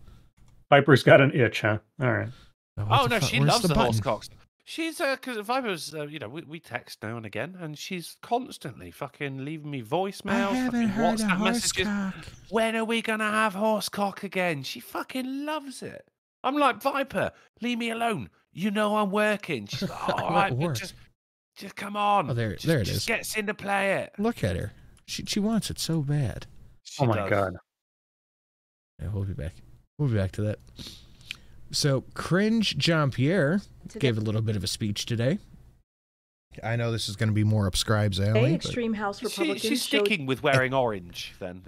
Viper's got an itch, huh? All right. Oh no, she loves the horse cocks. She's because Viper's, we text now and again, and she's constantly fucking leaving me voicemails, I haven't heard WhatsApp a messages. horsecock. When are we gonna have horsecock again? She fucking loves it. I'm like, Viper, leave me alone. You know I'm working. She's like, all right, Just come on. Oh, there it just is. Gets in to play it. Look at her. She wants it so bad. She my does. God. Yeah, we'll be back. We'll be back to that. So, Cringe Jean-Pierre gave a little bit of a speech today. I know this is going to be more Upscribe's alley. Extreme House Republicans. She's sticking with wearing orange, then.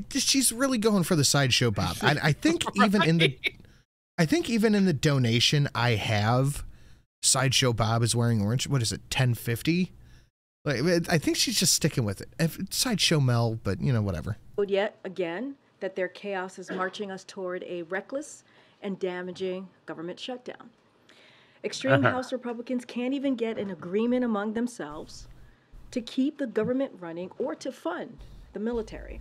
She's really going for the Sideshow Bob. I think even in the donation I have, Sideshow Bob is wearing orange. What is it? 1050. Like, I think she's just sticking with it. Sideshow Mel, but whatever. Yet again, that their chaos is marching us toward a reckless and damaging government shutdown. Extreme House Republicans can't even get an agreement among themselves to keep the government running or to fund the military.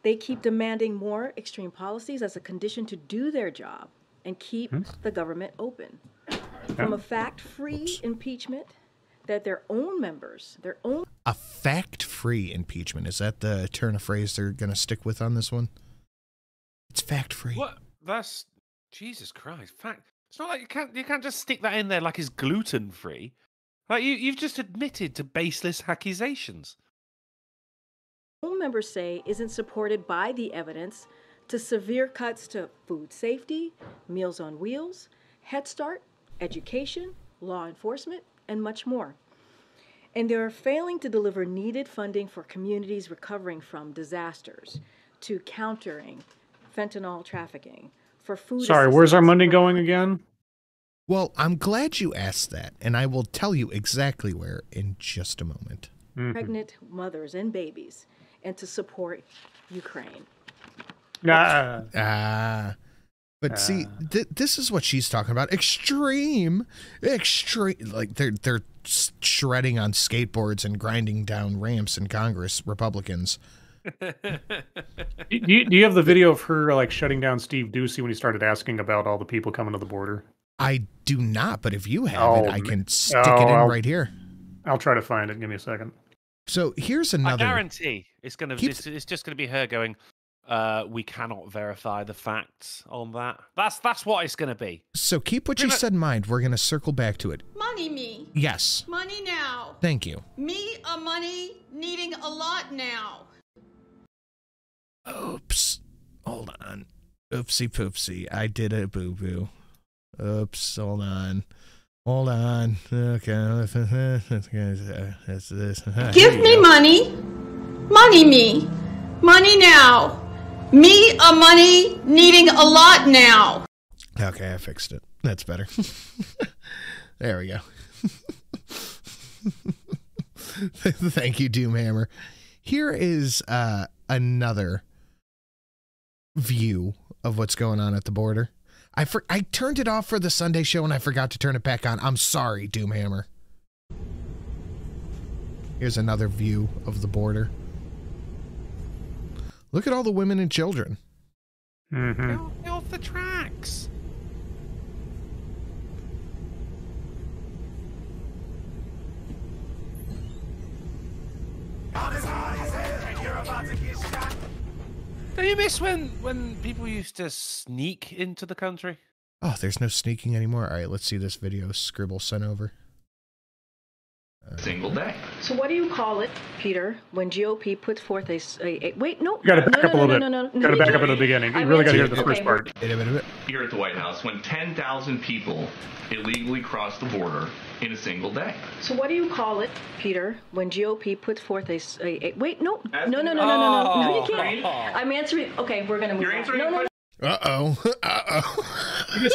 They keep demanding more extreme policies as a condition to do their job and keep the government open. From a fact-free impeachment that their own members, A fact-free impeachment. Is that the turn of phrase they're going to stick with on this one? It's fact-free. What? That's... Jesus Christ. Fact... It's not like you can't just stick that in there like it's gluten-free. Like you've just admitted to baseless accusations. own members say isn't supported by the evidence, to severe cuts to food safety, Meals on Wheels, Head Start, education, law enforcement, and much more. And they are failing to deliver needed funding for communities recovering from disasters, to countering fentanyl trafficking, for food. Sorry, where's our money going again? Well, I'm glad you asked that, and I will tell you exactly where in just a moment. Pregnant mothers and babies, and to support Ukraine. But see, this is what she's talking about. Extreme. Like they're shredding on skateboards and grinding down ramps in Congress, Republicans. Do you have the video of her like shutting down Steve Ducey when he started asking about all the people coming to the border? I do not, but if you have it, I can stick it in right here. I'll try to find it. Give me a second. So here's another. I guarantee it's just gonna be her going. We cannot verify the facts on that. That's what it's gonna be. So keep what you said in mind. We're gonna circle back to it. Money me. Yes. Money now. Thank you. Me a money needing a lot now. Oops. Hold on. Oopsie poopsie. I did a boo boo. Oops. Hold on. Hold on. Okay. Give me money. Money me. Money now. Me a money needing a lot now. Okay, I fixed it. That's better. There we go. Thank you, Doomhammer. Here is another view of what's going on at the border. I turned it off for the Sunday show and I forgot to turn it back on. I'm sorry, Doomhammer. Here's another view of the border. Look at all the women and children. Get off the tracks. Do you miss when people used to sneak into the country? Oh, there's no sneaking anymore. All right, let's see this video Scribble sent over. Single day. So what do you call it, Peter, when GOP puts forth a wait, no. You gotta back up a little bit. Gotta back up at the beginning. You really gotta hear the first part. Here at the White House, when 10,000 people illegally cross the border in a single day. So what do you call it, Peter, when GOP puts forth a wait, no, no, you can't. I'm answering. Okay, we're gonna move on. No. Uh-oh.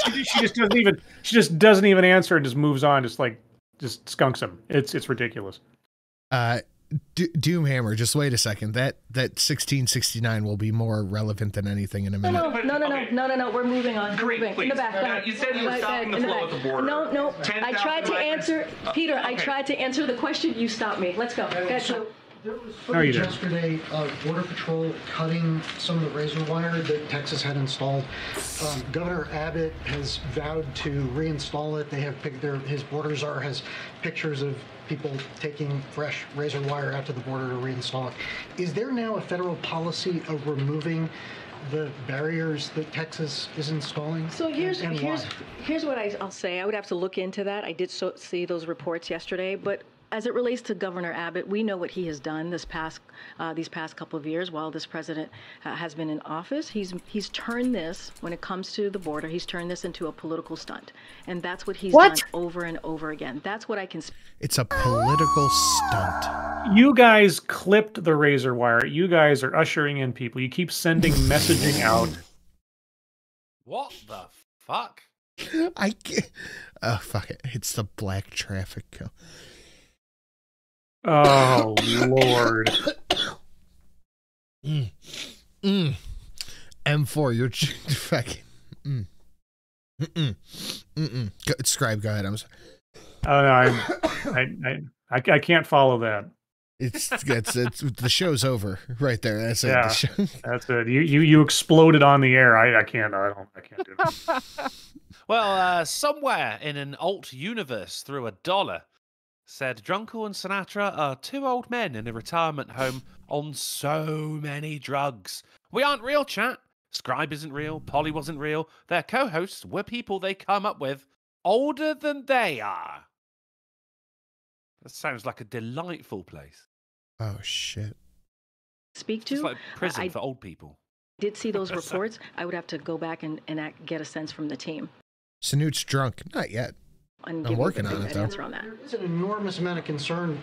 She just doesn't even answer and just moves on, just skunks him. It's ridiculous. Doomhammer, just wait a second. That 1669 will be more relevant than anything in a minute. No. We're moving on. Great, moving. In the back. You said you were stopping the flow at the border. No. I tried to answer, Peter. I tried to answer the question. You stopped me. Let's go. So there was footage yesterday of Border Patrol cutting some of the razor wire that Texas had installed. Governor Abbott has vowed to reinstall it. They have his border czar has pictures of people taking fresh razor wire out to the border to reinstall it. Is there now a federal policy of removing the barriers that Texas is installing? So here's what why? I'll say. I would have to look into that. I did see those reports yesterday, but as it relates to Governor Abbott, we know what he has done these past couple of years while this president has been in office. He's turned this, when it comes to the border, he's turned this into a political stunt, and that's what he's done over and over again. That's what I can. It's a political stunt. You guys clipped the razor wire. You guys are ushering in people. You keep sending messaging out. What the fuck? I can't. Oh fuck it! It's the black traffic cone. Oh, Lord. M4, you're fucking. Scribe, go ahead. I'm sorry. Oh, no, I can't follow that. It's the show's over right there. That's it. Yeah, the that's it. You exploded on the air. I can't do it. Well, somewhere in an alt universe through $1 said Drunkle and Sinatra are two old men in a retirement home on so many drugs. We aren't real, chat. Scribe isn't real. Polly wasn't real. Their co-hosts were people they come up with older than they are. That sounds like a delightful place. Oh, shit. Speak to? It's like prison for old people. Did see those reports. I would have to go back and get a sense from the team. Sanute's drunk. Not yet. I'm working on it, though. It's an enormous amount of concern.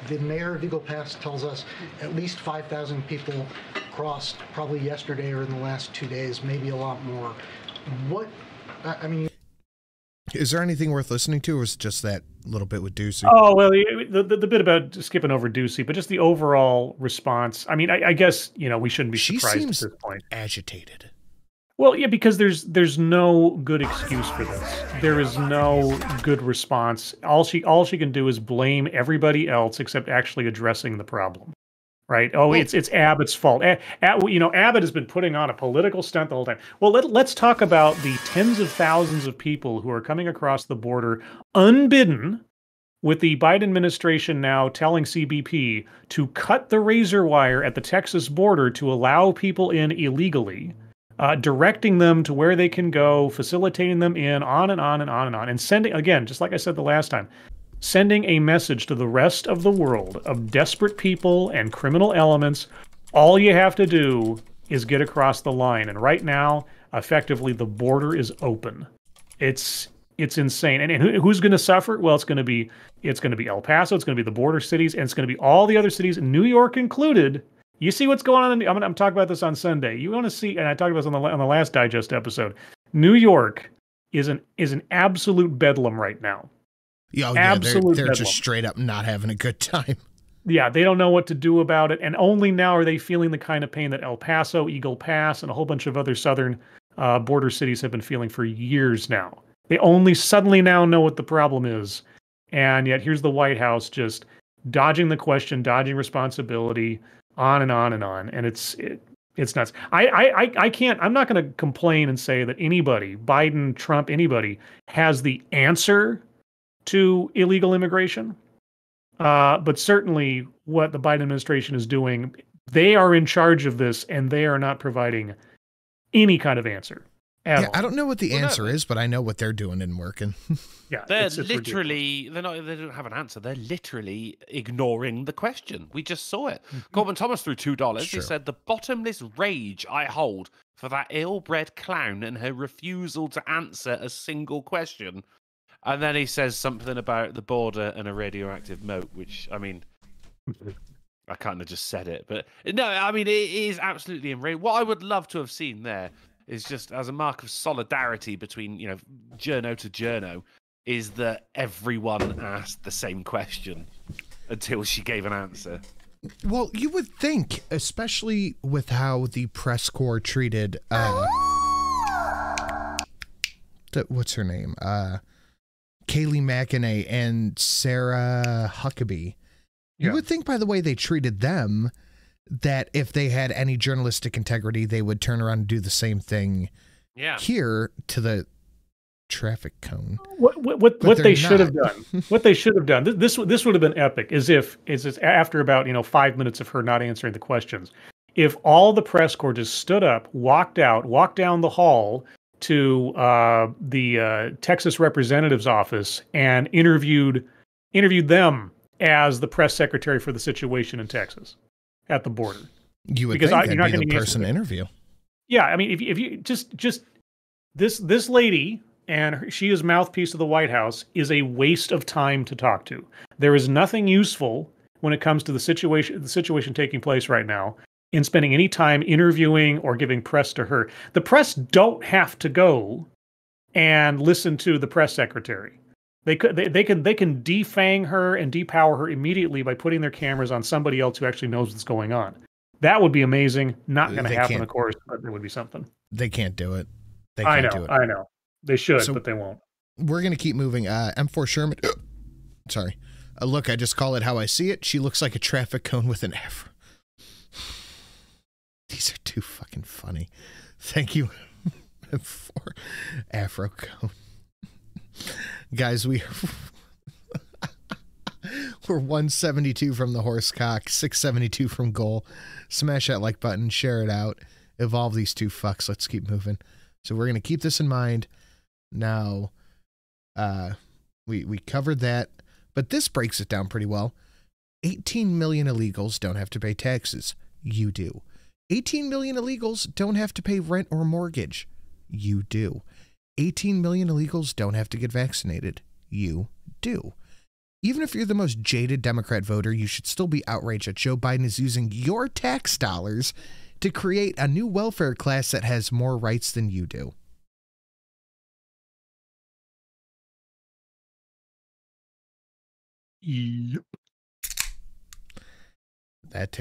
The mayor of Eagle Pass tells us at least 5,000 people crossed probably yesterday or in the last 2 days, maybe a lot more. I mean... Is there anything worth listening to, or is it just that little bit with Ducey? Oh, well, the bit about skipping over Ducey, but just the overall response. I mean, I guess, we shouldn't be surprised at this point. Agitated. Well, yeah, because there's no good excuse for this. There is no good response. All she can do is blame everybody else except actually addressing the problem, right? Oh, it's Abbott's fault. Abbott has been putting on a political stunt the whole time. Well, let's talk about the tens of thousands of people who are coming across the border unbidden, with the Biden administration now telling CBP to cut the razor wire at the Texas border to allow people in illegally. Directing them to where they can go, facilitating them in, on and on and on and on, and sending, again, just like I said the last time, sending a message to the rest of the world of desperate people and criminal elements. All you have to do is get across the line. And right now, effectively, the border is open. It's insane. And who's going to suffer? Well, it's going to be El Paso, it's going to be the border cities, and it's going to be all the other cities, New York included. You see what's going on? I'm talking about this on Sunday. You want to see, and I talked about this on the last Digest episode. New York is an absolute bedlam right now. Yeah, they're just straight up not having a good time. Yeah, they don't know what to do about it, and only now are they feeling the kind of pain that El Paso, Eagle Pass, and a whole bunch of other southern border cities have been feeling for years now. They only suddenly now know what the problem is, and yet here's the White House just dodging the question, dodging responsibility. On and on and on, and it's nuts. I can't. I'm not going to complain and say that anybody, Biden, Trump, anybody, has the answer to illegal immigration. But certainly, what the Biden administration is doing, they are in charge of this, and they are not providing any kind of answer. Yeah, I don't know what the answer is, but I know what they're doing and working. Yeah, they're literally they don't have an answer. They're literally ignoring the question. We just saw it. Corbin Thomas threw $2. He said, "The bottomless rage I hold for that ill-bred clown and her refusal to answer a single question." And then he says something about the border and a radioactive moat, which, I mean, I kind of just said it, but no, I mean, it is absolutely enraging. What I would love to have seen there is just as a mark of solidarity between, journo to journo, is that everyone asked the same question until she gave an answer. Well, you would think, especially with how the press corps treated, what's her name? Kayleigh McEnany and Sarah Huckabee. You would think by the way they treated them that if they had any journalistic integrity, they would turn around and do the same thing here to the traffic cone. What they should have done. What they should have done. This would have been epic. Is after about 5 minutes of her not answering the questions, if all the press corps just stood up, walked down the hall to the Texas representative's office and interviewed them as the press secretary for the situation in Texas at the border. You would think that'd be the person to interview. Yeah, I mean, if you just this lady, and she is mouthpiece of the White House, is a waste of time to talk to. There is nothing useful when it comes to the situation taking place right now in spending any time interviewing or giving press to her. The press don't have to go and listen to the press secretary. They can defang her and depower her immediately by putting their cameras on somebody else who actually knows what's going on. That would be amazing. Not going to happen, of course, but it would be something. They can't do it. They can't do it. I know. They should, but they won't. We're going to keep moving. M4 Sherman. Sorry. Look, I just call it how I see it. She looks like a traffic cone with an afro. These are too fucking funny. Thank you for afro cone. Guys, we're 172 from the horse cock, 672 from goal. Smash that like button, share it out. Evolve these two fucks. Let's keep moving. So we're going to keep this in mind. Now, we covered that, but this breaks it down pretty well. 18 million illegals don't have to pay taxes. You do. 18 million illegals don't have to pay rent or mortgage. You do. 18 million illegals don't have to get vaccinated. You do. Even if you're the most jaded Democrat voter, you should still be outraged that Joe Biden is using your tax dollars to create a new welfare class that has more rights than you do. Yep. That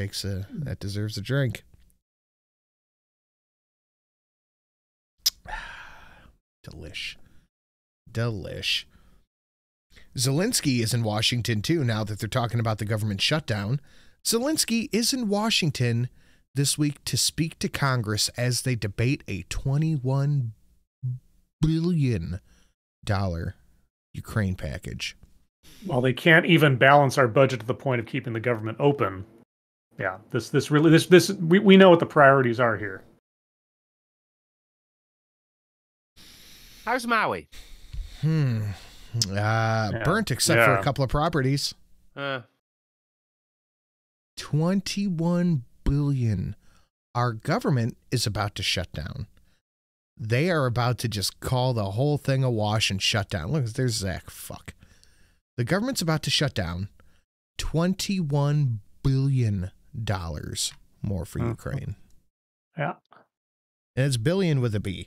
deserves a drink. Delish. Zelensky is in Washington too now that they're talking about the government shutdown. Zelensky is in Washington this week to speak to Congress as they debate a $21 billion Ukraine package. Well, they can't even balance our budget to the point of keeping the government open. Yeah, we know what the priorities are here. How's Maui? Burnt except for a couple of properties. 21 billion. Our government is about to shut down. They are about to just call the whole thing awash and shut down. Look, there's Zach. Fuck. The government's about to shut down. $21 billion more for Ukraine. Yeah. And it's billion with a B.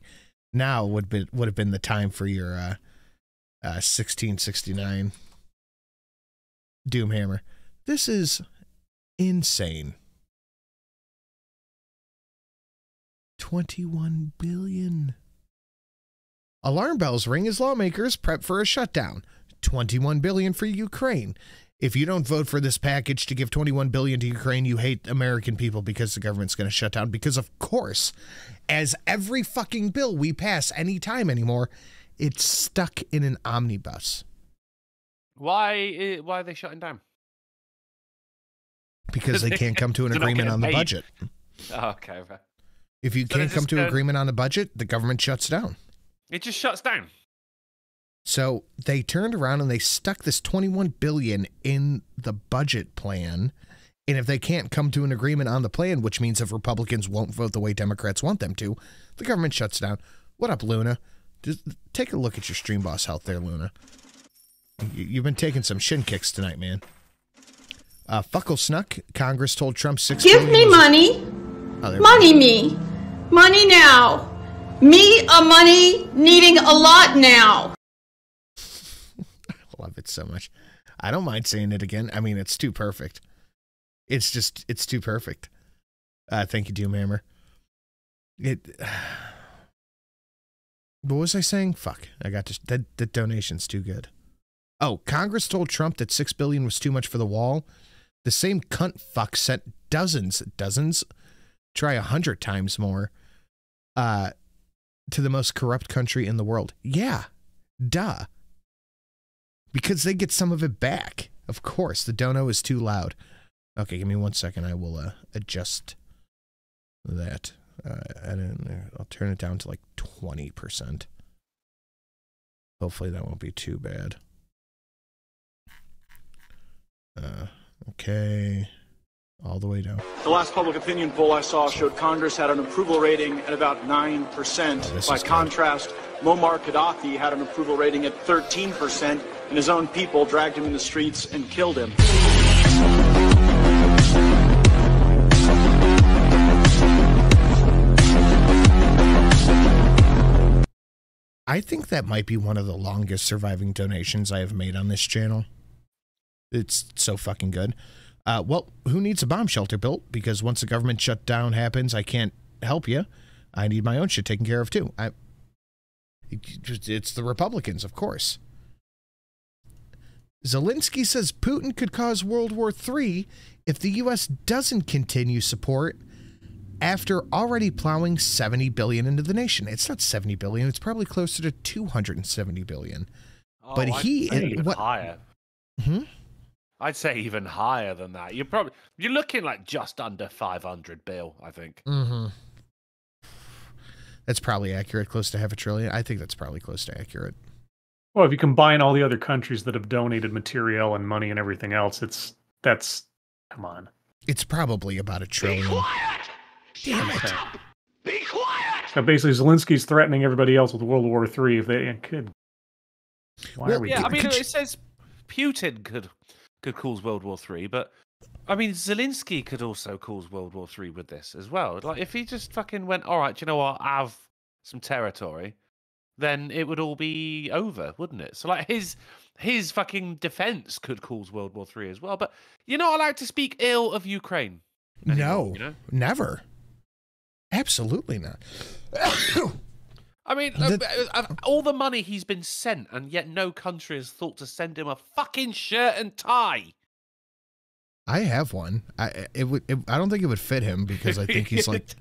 Now would have been the time for your 1669 Doomhammer. This is insane. 21 billion. Alarm bells ring as lawmakers prep for a shutdown. 21 billion for Ukraine. If you don't vote for this package to give 21 billion to Ukraine, you hate American people because the government's going to shut down. Because of course, as every fucking bill we pass anytime anymore, it's stuck in an omnibus. Why are they shutting down? Because they can't come to an agreement on the budget. Oh, okay. If you can't come to an agreement on a budget, the government shuts down. It just shuts down. So they turned around and they stuck this 21 billion in the budget plan. And if they can't come to an agreement on the plan, which means if Republicans won't vote the way Democrats want them to, the government shuts down. What up, Luna? Just take a look at your stream boss health there, Luna. You've been taking some shin kicks tonight, man. Fuckle Snuck, Congress told Trump 6 Give me money. Money me. Money now. Me a money needing a lot now. I love it so much. I don't mind saying it again. I mean, it's too perfect. It's too perfect. Thank you, Doomhammer. What was I saying? Fuck. I got this. The donation's too good. Oh, Congress told Trump that $6 billion was too much for the wall. The same cunt fuck sent dozens, try 100 times more, to the most corrupt country in the world. Yeah. Duh. Because they get some of it back. Of course, the dono is too loud. Okay, give me 1 second. I will adjust that. I'll turn it down to like 20%. Hopefully that won't be too bad. Okay. All the way down. The last public opinion poll I saw showed Congress had an approval rating at about 9%. By contrast, Muammar Gaddafi had an approval rating at 13%, and his own people dragged him in the streets and killed him. I think that might be one of the longest surviving donations I have made on this channel. It's so fucking good. Well, who needs a bomb shelter built? Because once the government shutdown happens, I can't help you. I need my own shit taken care of, too. It's the Republicans, of course. Zelensky says Putin could cause World War III if the U.S. doesn't continue support after already plowing $70 billion into the nation. It's not $70 billion. It's probably closer to $270 billion. Oh, but higher. Hmm? I'd say even higher than that. You're looking like just under 500 bill, I think. Mm-hmm. That's probably accurate. Close to $500 billion. I think that's probably close to accurate. Well, if you combine all the other countries that have donated material and money and everything else, come on. It's probably about $1 trillion. Be quiet! Damn it. Be quiet! So basically, Zelensky's threatening everybody else with World War III if they could. It says Putin could cause World War III, but I mean, Zelensky could also cause World War III with this as well. Like, if he just fucking went, all right, do you know what, I have some territory, then it would all be over, wouldn't it? So, like, his fucking defense could cause World War III as well. But you're not allowed to speak ill of Ukraine anymore, no, you know? Never. Absolutely not. I mean, all the money he's been sent, and yet no country has thought to send him a fucking shirt and tie. I have one. I don't think it would fit him because I think he's like.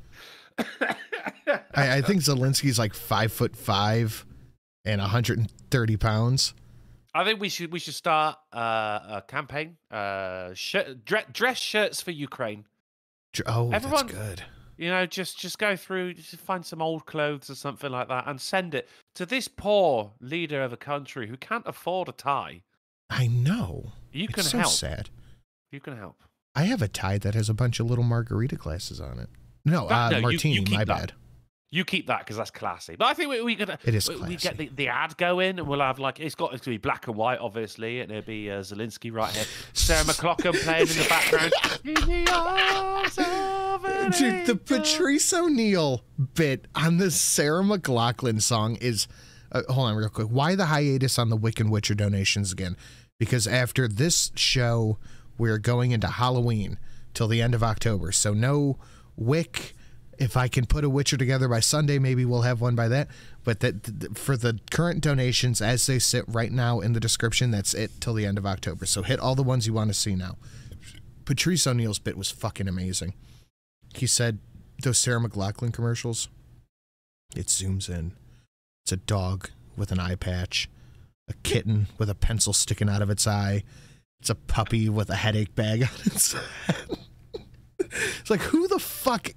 I think Zelensky's like 5'5" and 130 pounds. I think we should start a campaign. Dress shirts for Ukraine. Oh, everyone, that's good. You know, just go through, just find some old clothes or something like that, and send it to this poor leader of a country who can't afford a tie. I know. You can it's help. So sad. You can help. I have a tie that has a bunch of little margarita glasses on it. No, martini. You my that. bad. You keep that because that's classy. But I think we could. It is classy. We get the ad going, and we'll have like it's going to be black and white, obviously, and it'll be Zelensky right here, Sarah McLachlan playing in the background. In the arms of an Dude, the Patrice O'Neill bit on the Sarah McLachlan song is. Hold on, real quick. Why the hiatus on the Wiccan Witcher donations again? Because after this show, we're going into Halloween till the end of October. So no Wick. If I can put a Witcher together by Sunday, maybe we'll have one by that. But for the current donations, as they sit right now in the description, that's it till the end of October. So hit all the ones you want to see now. Patrice O'Neill's bit was fucking amazing. He said, those Sarah McLachlan commercials, it zooms in. It's a dog with an eye patch, a kitten with a pencil sticking out of its eye. It's a puppy with a headache bag on its head. It's like, who the fuck?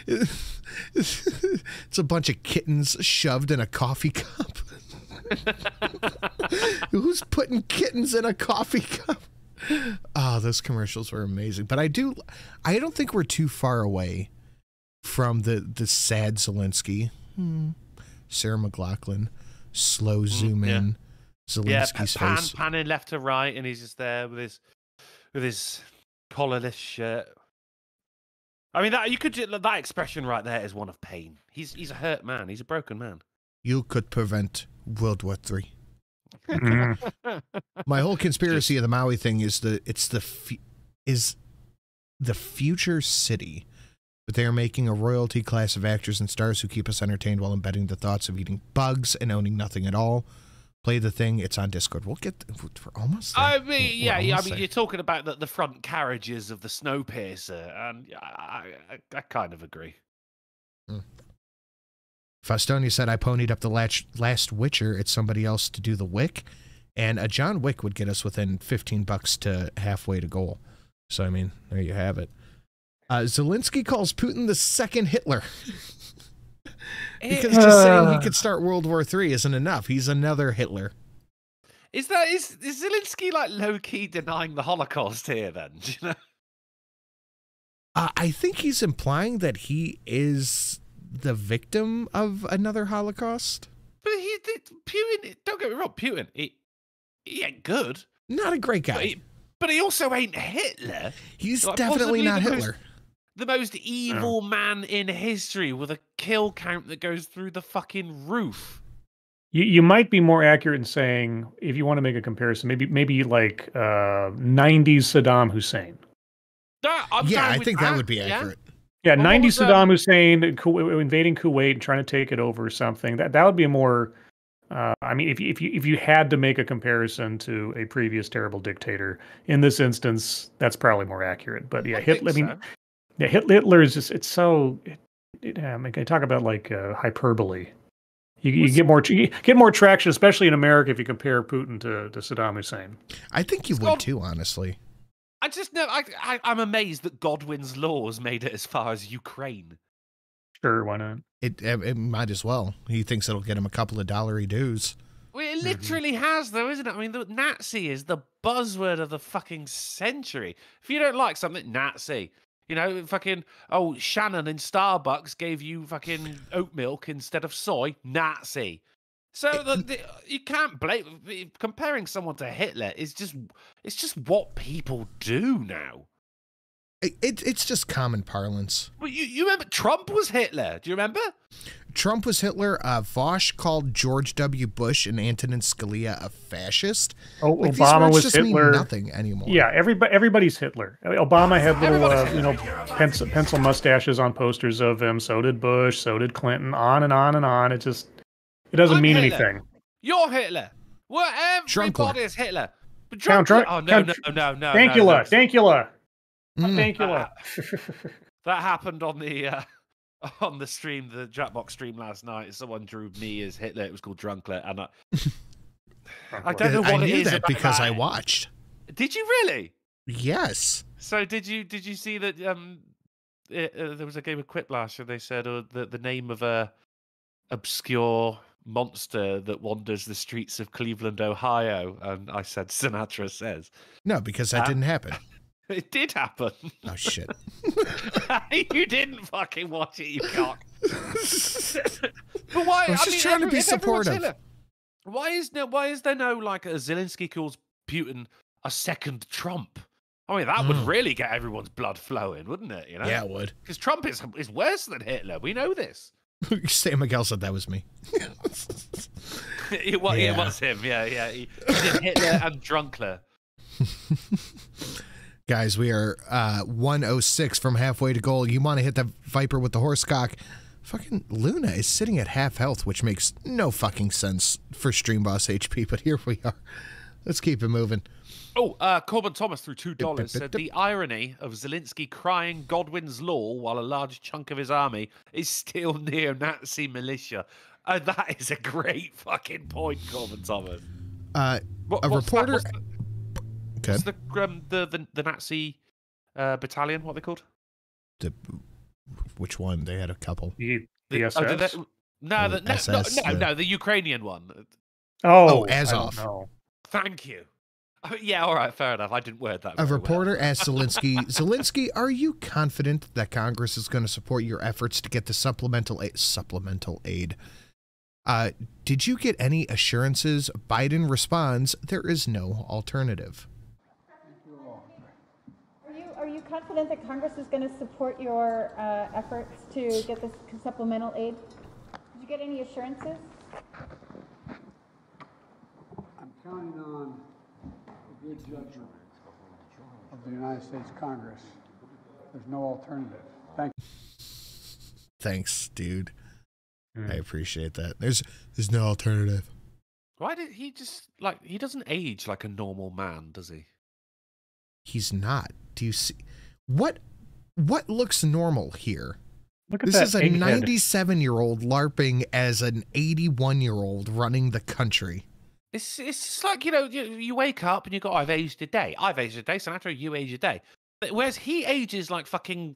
It's a bunch of kittens shoved in a coffee cup. Who's putting kittens in a coffee cup? Oh, those commercials were amazing. But I don't think we're too far away from the sad Zelensky. Sarah McLachlan, slow zoom in. Zelensky's face. Panning left to right, and he's just there with his collarless shirt. I mean, that expression right there is one of pain. He's a hurt man. He's a broken man. You could prevent World War III. My whole conspiracy of the Maui thing is the future city, but they are making a royalty class of actors and stars who keep us entertained while embedding the thoughts of eating bugs and owning nothing at all. Play the thing. It's on Discord. We'll get. We're almost there. I mean, you're talking about the front carriages of the Snowpiercer, and I kind of agree. Faustonia said, I ponied up the last Witcher. It's somebody else to do the Wick, and a John Wick would get us within $15 to halfway to goal. So I mean, there you have it. Zelensky calls Putin the second Hitler. Because just saying he could start World War III isn't enough. He's another Hitler. Is Zelensky like low-key denying the Holocaust here then? Do you know? I think he's implying that he is the victim of another Holocaust. But Putin, don't get me wrong, Putin, he ain't good. Not a great guy. But he also ain't Hitler. He's like, definitely not Hitler. The most evil man in history with a kill count that goes through the fucking roof. You might be more accurate in saying, if you want to make a comparison, maybe like 90s Saddam Hussein. I think that would be accurate. Yeah, 90s Saddam Hussein invading Kuwait and trying to take it over or something. That would be a more. I mean, if you had to make a comparison to a previous terrible dictator, in this instance, that's probably more accurate. But yeah, Hitler. I mean, yeah, Hitler is just I mean, I talk about like hyperbole. You get more traction, especially in America, if you compare Putin to Saddam Hussein. I think you would too, honestly. I just know I'm amazed that Godwin's laws made it as far as Ukraine. Sure, why not? It might as well. He thinks it'll get him a couple of dollary dues. Well, it literally has, though, isn't it? I mean, the Nazi is the buzzword of the fucking century. If you don't like something, Nazi. You know, fucking, Shannon in Starbucks gave you fucking oat milk instead of soy, Nazi. So you can't blame, comparing someone to Hitler it's just what people do now. It's just common parlance. Well, you remember Trump was Hitler? Do you remember? Trump was Hitler. Vosh called George W. Bush and Antonin Scalia a fascist. Like, Obama was just Hitler. Mean nothing anymore. Yeah, everybody's Hitler. Obama had little, pencil mustaches on posters of him. So did Bush. So did Clinton. On and on and on. It doesn't mean Hitler. anything. You're Hitler. Well, everybody is Hitler. But Trump, no. Thankula. That happened on the stream, the Jackbox stream last night. Someone drew me as Hitler. It was called Drunkler, and I don't know what I it knew is that about because that. I watched. Did you really? Yes. So did you see that? There was a game of Quiplash, and they said the name of a obscure monster that wanders the streets of Cleveland, Ohio, and I said Sinatra Says. No, because that didn't happen. It did happen. Oh shit! You didn't fucking watch it, you cock. But why? I was just trying to be supportive. Why is there no like a Zelensky calls Putin a second Trump? I mean, that would really get everyone's blood flowing, wouldn't it? You know? Yeah, it would. Because Trump is worse than Hitler. We know this. Sam Miguel said that was me. It was him. Yeah. He did Hitler and Drunkler. Guys, we are 106 from halfway to goal. You want to hit the Viper with the horse cock. Fucking Luna is sitting at half health, which makes no fucking sense for Stream Boss HP, but here we are. Let's keep it moving. Corbin Thomas threw $2 said the irony of Zelensky crying Godwin's law while a large chunk of his army is still neo-Nazi militia. That is a great fucking point, Corbin Thomas. A reporter... What's the Nazi battalion? What are they called? Which one? They had a couple. The SS? No, the Ukrainian one. Azov. Thank you. Yeah, all right, fair enough. I didn't word that. A reporter asked Zelensky, Zelensky, are you confident that Congress is going to support your efforts to get the supplemental aid? Did you get any assurances? Biden responds, there is no alternative. Are you confident that Congress is going to support your efforts to get this supplemental aid? Did you get any assurances? I'm counting on the good judgment of the United States Congress. There's no alternative. Thank you. Thanks, dude. I appreciate that. There's no alternative. Why did he just he doesn't age like a normal man, does he? He's not. Do you see what looks normal here? Look at this that is a 97-year-old LARPing as an 81-year-old running the country. It's just like, you wake up and you go, I've aged a day. I've aged a day, Sinatra, you age a day. Whereas he ages like fucking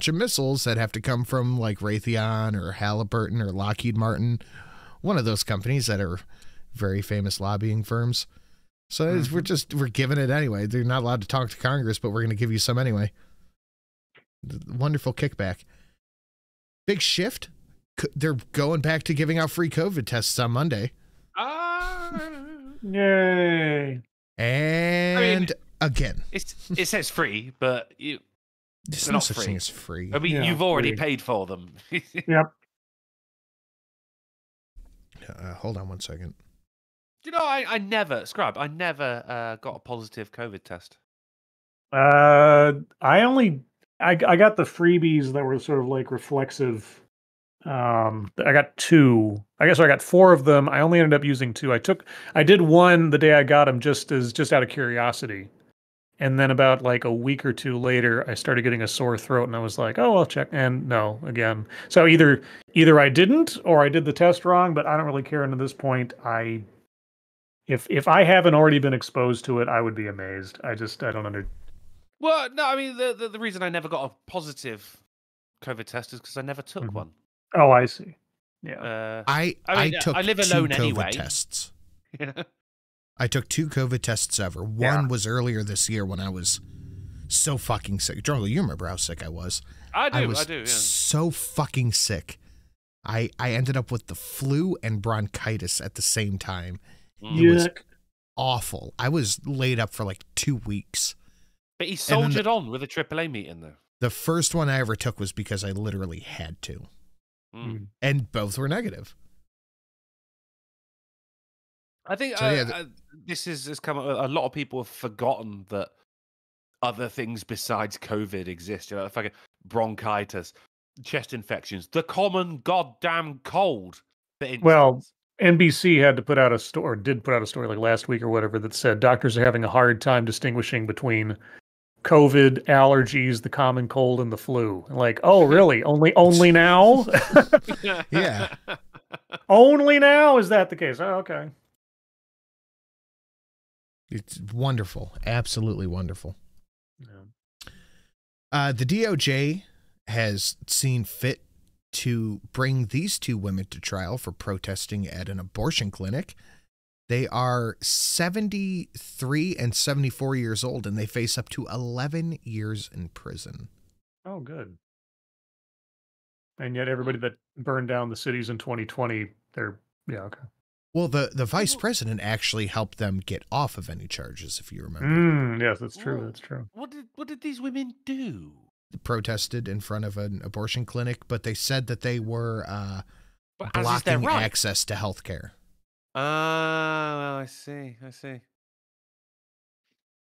bunch of missiles that have to come from like Raytheon or Halliburton or Lockheed Martin, one of those companies that are very famous lobbying firms. So we're giving it anyway. They're not allowed to talk to Congress, but we're going to give you some anyway. Wonderful kickback. Big shift. They're going back to giving out free COVID tests on Monday. Yay. And again. It says free, but there's no such thing as free. I mean, you've already paid for them. Yep. Hold on one second. You know, I never got a positive COVID test. I got the freebies that were sort of like reflexive. I got 2. I guess I got 4 of them. I only ended up using 2. I did one the day I got them just out of curiosity. And then about like a week or 2 later, I started getting a sore throat and I was like, oh, I'll check. And no, again. So either I didn't or I did the test wrong, but I don't really care. And at this point, if I haven't already been exposed to it, I would be amazed. I don't understand. Well, no, I mean, the reason I never got a positive COVID test is because I never took one. Oh, I see. Yeah. I took I live 2 alone COVID anyway. tests. Yeah. I took 2 COVID tests ever. One was earlier this year when I was so fucking sick. Jungle, you remember how sick I was. I do, yeah. So fucking sick. I ended up with the flu and bronchitis at the same time. It was awful. I was laid up for like 2 weeks. But he soldiered on with a AAA meeting, though. The first one I ever took was because I literally had to. And both were negative. I think this has come up. A lot of people have forgotten that other things besides COVID exist. You know, fucking bronchitis, chest infections, the common goddamn cold. Well, NBC had to put out a story, did put out a story like last week or whatever, that said doctors are having a hard time distinguishing between COVID, allergies, the common cold, and the flu. Like, oh, really? Only now? Yeah. Only now? Is that the case? Oh, okay. It's wonderful. Absolutely wonderful. Yeah. The DOJ has seen fit to bring these 2 women to trial for protesting at an abortion clinic. They are 73 and 74 years old, and they face up to 11 years in prison. Oh, good. And yet everybody that burned down the cities in 2020, okay. Well, the vice president actually helped them get off of any charges, if you remember. Yes, that's true. That's true. What did these women do? They protested in front of an abortion clinic, but they said that they were blocking access to health care. Oh, I see.